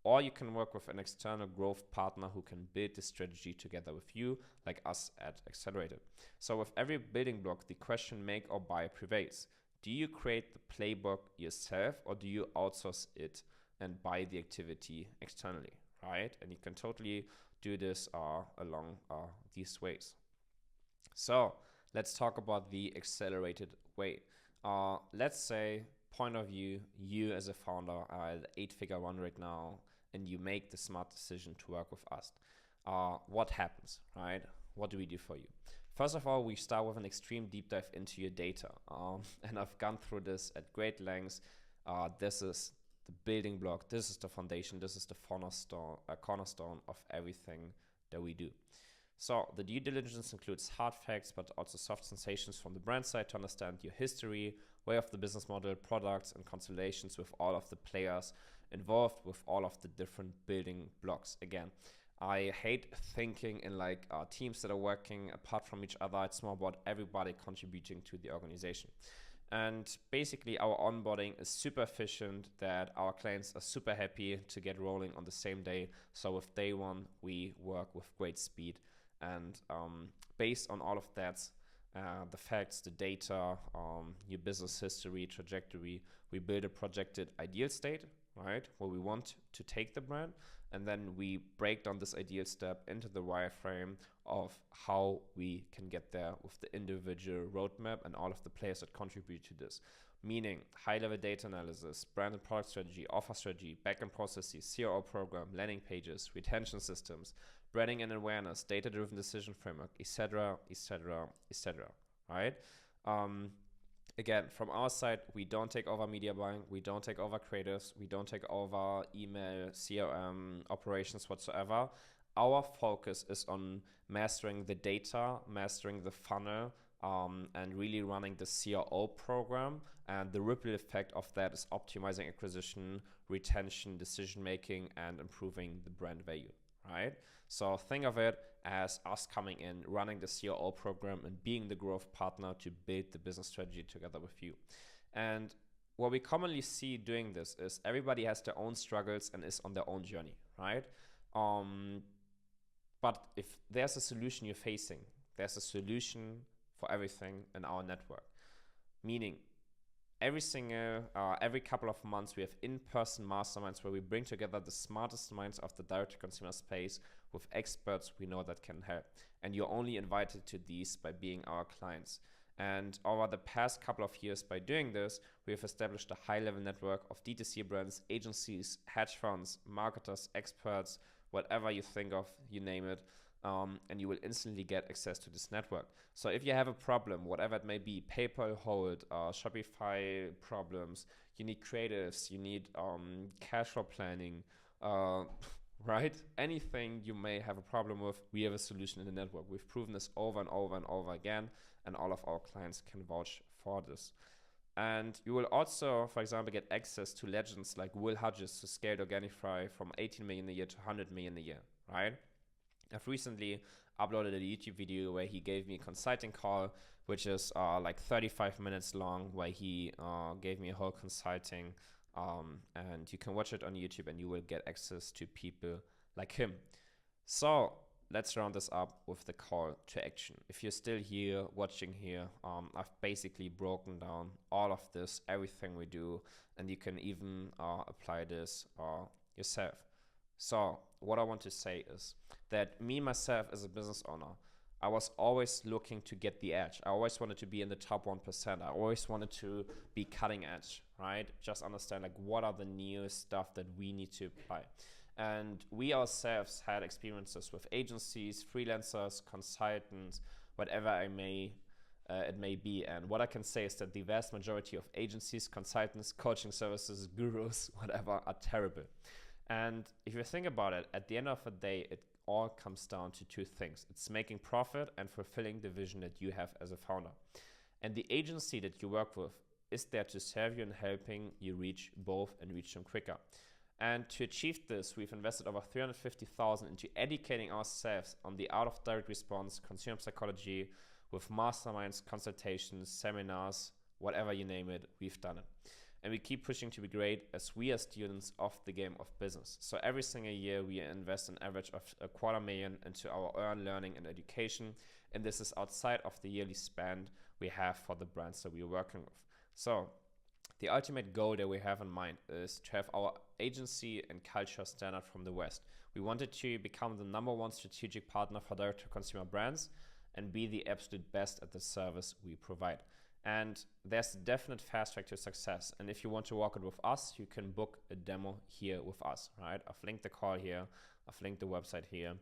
or you can work with an external growth partner who can build the strategy together with you, like us at Accelerated. So with every building block, the question make or buy prevails. Do you create the playbook yourself, or do you outsource it and buy the activity externally, right? And you can totally do this along these ways. So let's talk about the accelerated way. Let's say, point of view, you as a founder are at 8-figure run right now, and you make the smart decision to work with us. What happens, right? What do we do for you? First of all, we start with an extreme deep dive into your data. And I've gone through this at great lengths. This is the building block, this is the foundation, this is the cornerstone of everything that we do. So the due diligence includes hard facts, but also soft sensations from the brand side to understand your history, way of the business model, products, and constellations with all of the players involved with all of the different building blocks. Again, I hate thinking in like teams that are working apart from each other. It's more about everybody contributing to the organization. And basically our onboarding is super efficient, that our clients are super happy to get rolling on the same day. So with day one, we work with great speed. And based on all of that, the facts, the data, your business history, trajectory, we build a projected ideal state, right, where we want to take the brand. And then we break down this ideal step into the wireframe of how we can get there with the individual roadmap and all of the players that contribute to this. Meaning high-level data analysis, brand and product strategy, offer strategy, backend processes, CRO program, landing pages, retention systems, branding and awareness, data-driven decision framework, etc., etc., etc. Right? Again, from our side, we don't take over media buying, we don't take over creatives, we don't take over email, CRM, operations whatsoever. Our focus is on mastering the data, mastering the funnel, and really running the CRO program. And the ripple effect of that is optimizing acquisition, retention, decision-making, and improving the brand value, right? So think of it as us coming in, running the CRO program, and being the growth partner to build the business strategy together with you. And what we commonly see doing this is everybody has their own struggles and is on their own journey, right? But if there's a solution you're facing, there's a solution for everything in our network. Meaning, every couple of months, we have in-person masterminds where we bring together the smartest minds of the direct-to-consumer space with experts we know that can help. And you're only invited to these by being our clients. And over the past couple of years, by doing this, we have established a high-level network of D2C brands, agencies, hedge funds, marketers, experts, whatever you think of, you name it. And you will instantly get access to this network. So if you have a problem, whatever it may be, PayPal hold, Shopify problems, you need creatives, you need cash flow planning, right? Anything you may have a problem with, we have a solution in the network. We've proven this over and over and over again, and all of our clients can vouch for this. And you will also, for example, get access to legends like Will Hudges, who scaled Organifi from 18 million a year to 100 million a year, right? I've recently uploaded a YouTube video where he gave me a consulting call, which is like 35 minutes long, where he gave me a whole consulting, and you can watch it on YouTube and you will get access to people like him. So let's round this up with the call to action. If you're still here, watching here, I've basically broken down all of this, everything we do, and you can even apply this yourself. So what I want to say is that me, myself, as a business owner, I was always looking to get the edge. I always wanted to be in the top 1%. I always wanted to be cutting edge, right? Just understand like what are the new stuff that we need to apply. And we ourselves had experiences with agencies, freelancers, consultants, whatever it may be. And what I can say is that the vast majority of agencies, consultants, coaching services, gurus, whatever, are terrible. And if you think about it, at the end of the day, it all comes down to two things. It's making profit and fulfilling the vision that you have as a founder. And the agency that you work with is there to serve you and helping you reach both and reach them quicker. And to achieve this, we've invested over $350,000 into educating ourselves on the art of direct response, consumer psychology, with masterminds, consultations, seminars, whatever you name it, we've done it. And we keep pushing to be great as we are students of the game of business. So every single year we invest an average of $250,000 into our earn learning and education. And this is outside of the yearly spend we have for the brands that we are working with. So the ultimate goal that we have in mind is to have our agency and culture standard from the West. We wanted to become the #1 strategic partner for direct-to-consumer brands and be the absolute best at the service we provide. And there's a definite fast track to success. And if you want to work it with us, you can book a demo here with us, right? I've linked the call here. I've linked the website here.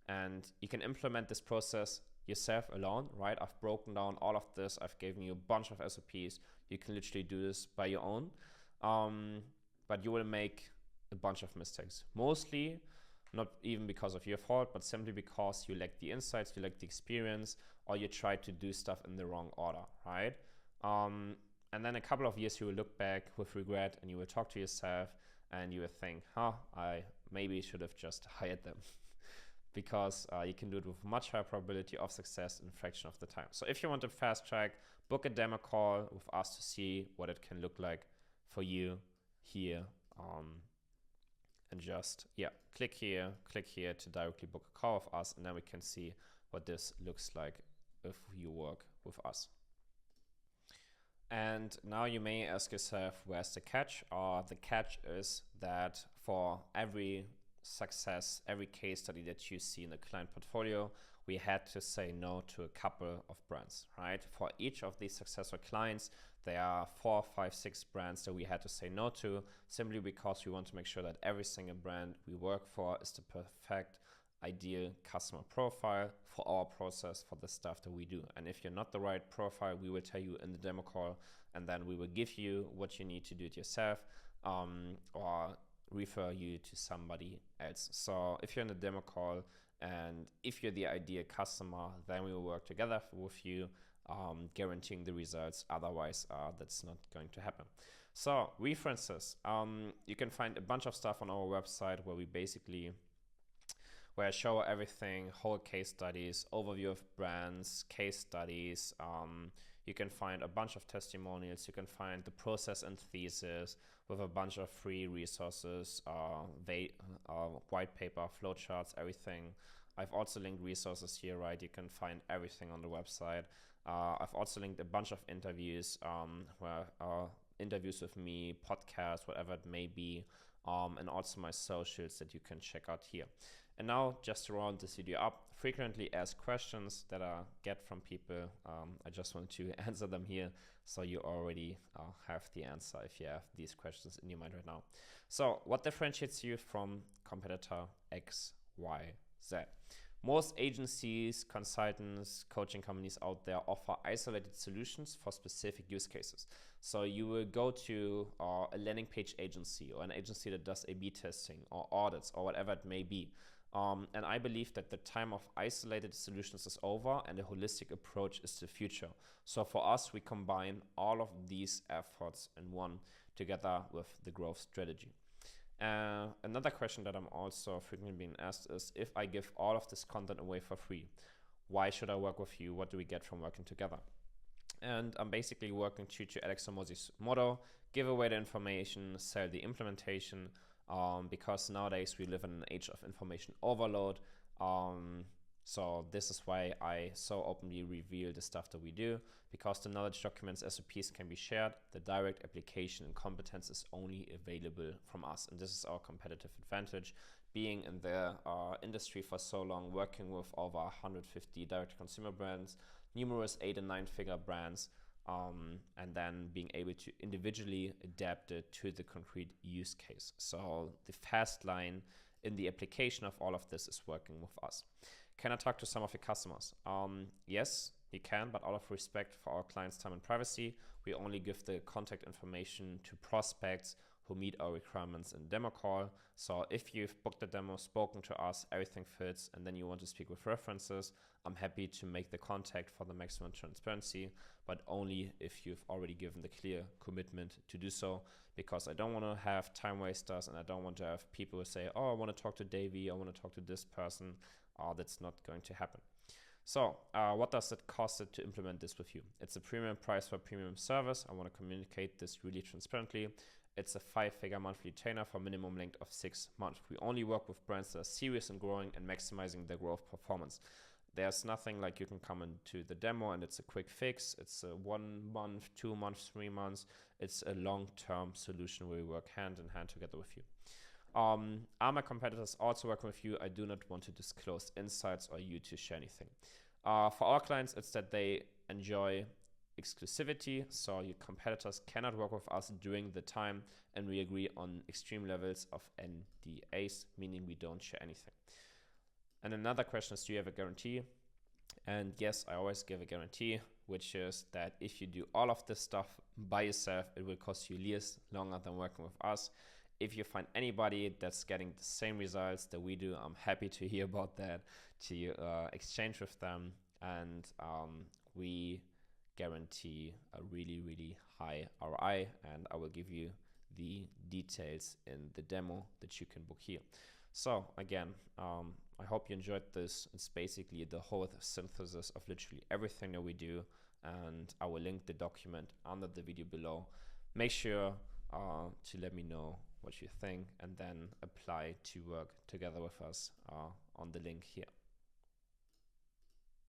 And you can implement this process yourself alone, right? I've broken down all of this. I've given you a bunch of SOPs. You can literally do this by your own. But you will make a bunch of mistakes. Mostly not even because of your fault, but simply because you lack the insights, you lack the experience, or you try to do stuff in the wrong order, right? And then a couple of years you will look back with regret and you will talk to yourself and you will think, I maybe should have just hired them. Because you can do it with much higher probability of success in a fraction of the time. So if you want to fast track, book a demo call with us to see what it can look like for you here. And just, click here to directly book a call with us, and then we can see what this looks like if you work with us. And now you may ask yourself, where's the catch? The catch is that for every success, every case study that you see in the client portfolio, we had to say no to a couple of brands, right? For each of these successful clients, there are 4, 5, 6 brands that we had to say no to, simply because we want to make sure that every single brand we work for is the perfect, ideal customer profile for our process, for the stuff that we do. And if you're not the right profile, we will tell you in the demo call, and then we will give you what you need to do it yourself, or refer you to somebody else. So if you're in the demo call and if you're the ideal customer, then we will work together with you, guaranteeing the results. Otherwise, that's not going to happen. So references, you can find a bunch of stuff on our website where I show everything, whole case studies, overview of brands, case studies. You can find a bunch of testimonials. You can find the process and thesis with a bunch of free resources, white paper, flowcharts, everything. I've also linked resources here, right? You can find everything on the website. I've also linked a bunch of interviews, interviews with me, podcasts, whatever it may be, and also my socials that you can check out here. And now, just to round this video up, frequently asked questions that I get from people. I just want to answer them here, so you already have the answer if you have these questions in your mind right now. So, what differentiates you from competitor X, Y, Z? Most agencies, consultants, coaching companies out there offer isolated solutions for specific use cases. So you will go to a landing page agency or an agency that does A/B testing or audits or whatever it may be. And I believe that the time of isolated solutions is over and a holistic approach is the future. So for us, we combine all of these efforts in one together with the growth strategy. Another question that I'm also frequently being asked is, if I give all of this content away for free, why should I work with you? What do we get from working together? And I'm basically working to Alex Hormozi's motto: give away the information, sell the implementation, because nowadays we live in an age of information overload. So this is why I so openly reveal the stuff that we do, because the knowledge documents, SOPs can be shared. The direct application and competence is only available from us. And this is our competitive advantage, being in the industry for so long, working with over 150 direct consumer brands, numerous 8 and 9 figure brands, and then being able to individually adapt it to the concrete use case. So the fast line in the application of all of this is working with us. Can I talk to some of your customers? Yes, you can, but out of respect for our clients' time and privacy, we only give the contact information to prospects who meet our requirements in demo call. So if you've booked a demo, spoken to us, everything fits, and then you want to speak with references, I'm happy to make the contact for the maximum transparency, but only if you've already given the clear commitment to do so, because I don't want to have time wasters, and I don't want to have people who say, oh, I want to talk to Davey, I want to talk to this person. That's not going to happen. So what does it cost it to implement this with you? It's a premium price for premium service. I want to communicate this really transparently. It's a 5-figure monthly retainer for a minimum length of 6 months. We only work with brands that are serious in growing and maximizing their growth performance. There's nothing like you can come into the demo and it's a quick fix. It's a 1 month, 2 months, 3 months. It's a long-term solution where we work hand in hand together with you. Are my competitors also working with you? I do not want to disclose insights or you to share anything. For our clients, it's that they enjoy exclusivity, so your competitors cannot work with us during the time, and we agree on extreme levels of NDAs, meaning we don't share anything. And another question is, do you have a guarantee? And yes, I always give a guarantee, which is that if you do all of this stuff by yourself, it will cost you years longer than working with us. If you find anybody that's getting the same results that we do, I'm happy to hear about that, to exchange with them, and we guarantee a really, really high ROI, and I will give you the details in the demo that you can book here. So again, I hope you enjoyed this. It's basically the whole synthesis of literally everything that we do, and I will link the document under the video below. Make sure to let me know what you think, and then apply to work together with us on the link here.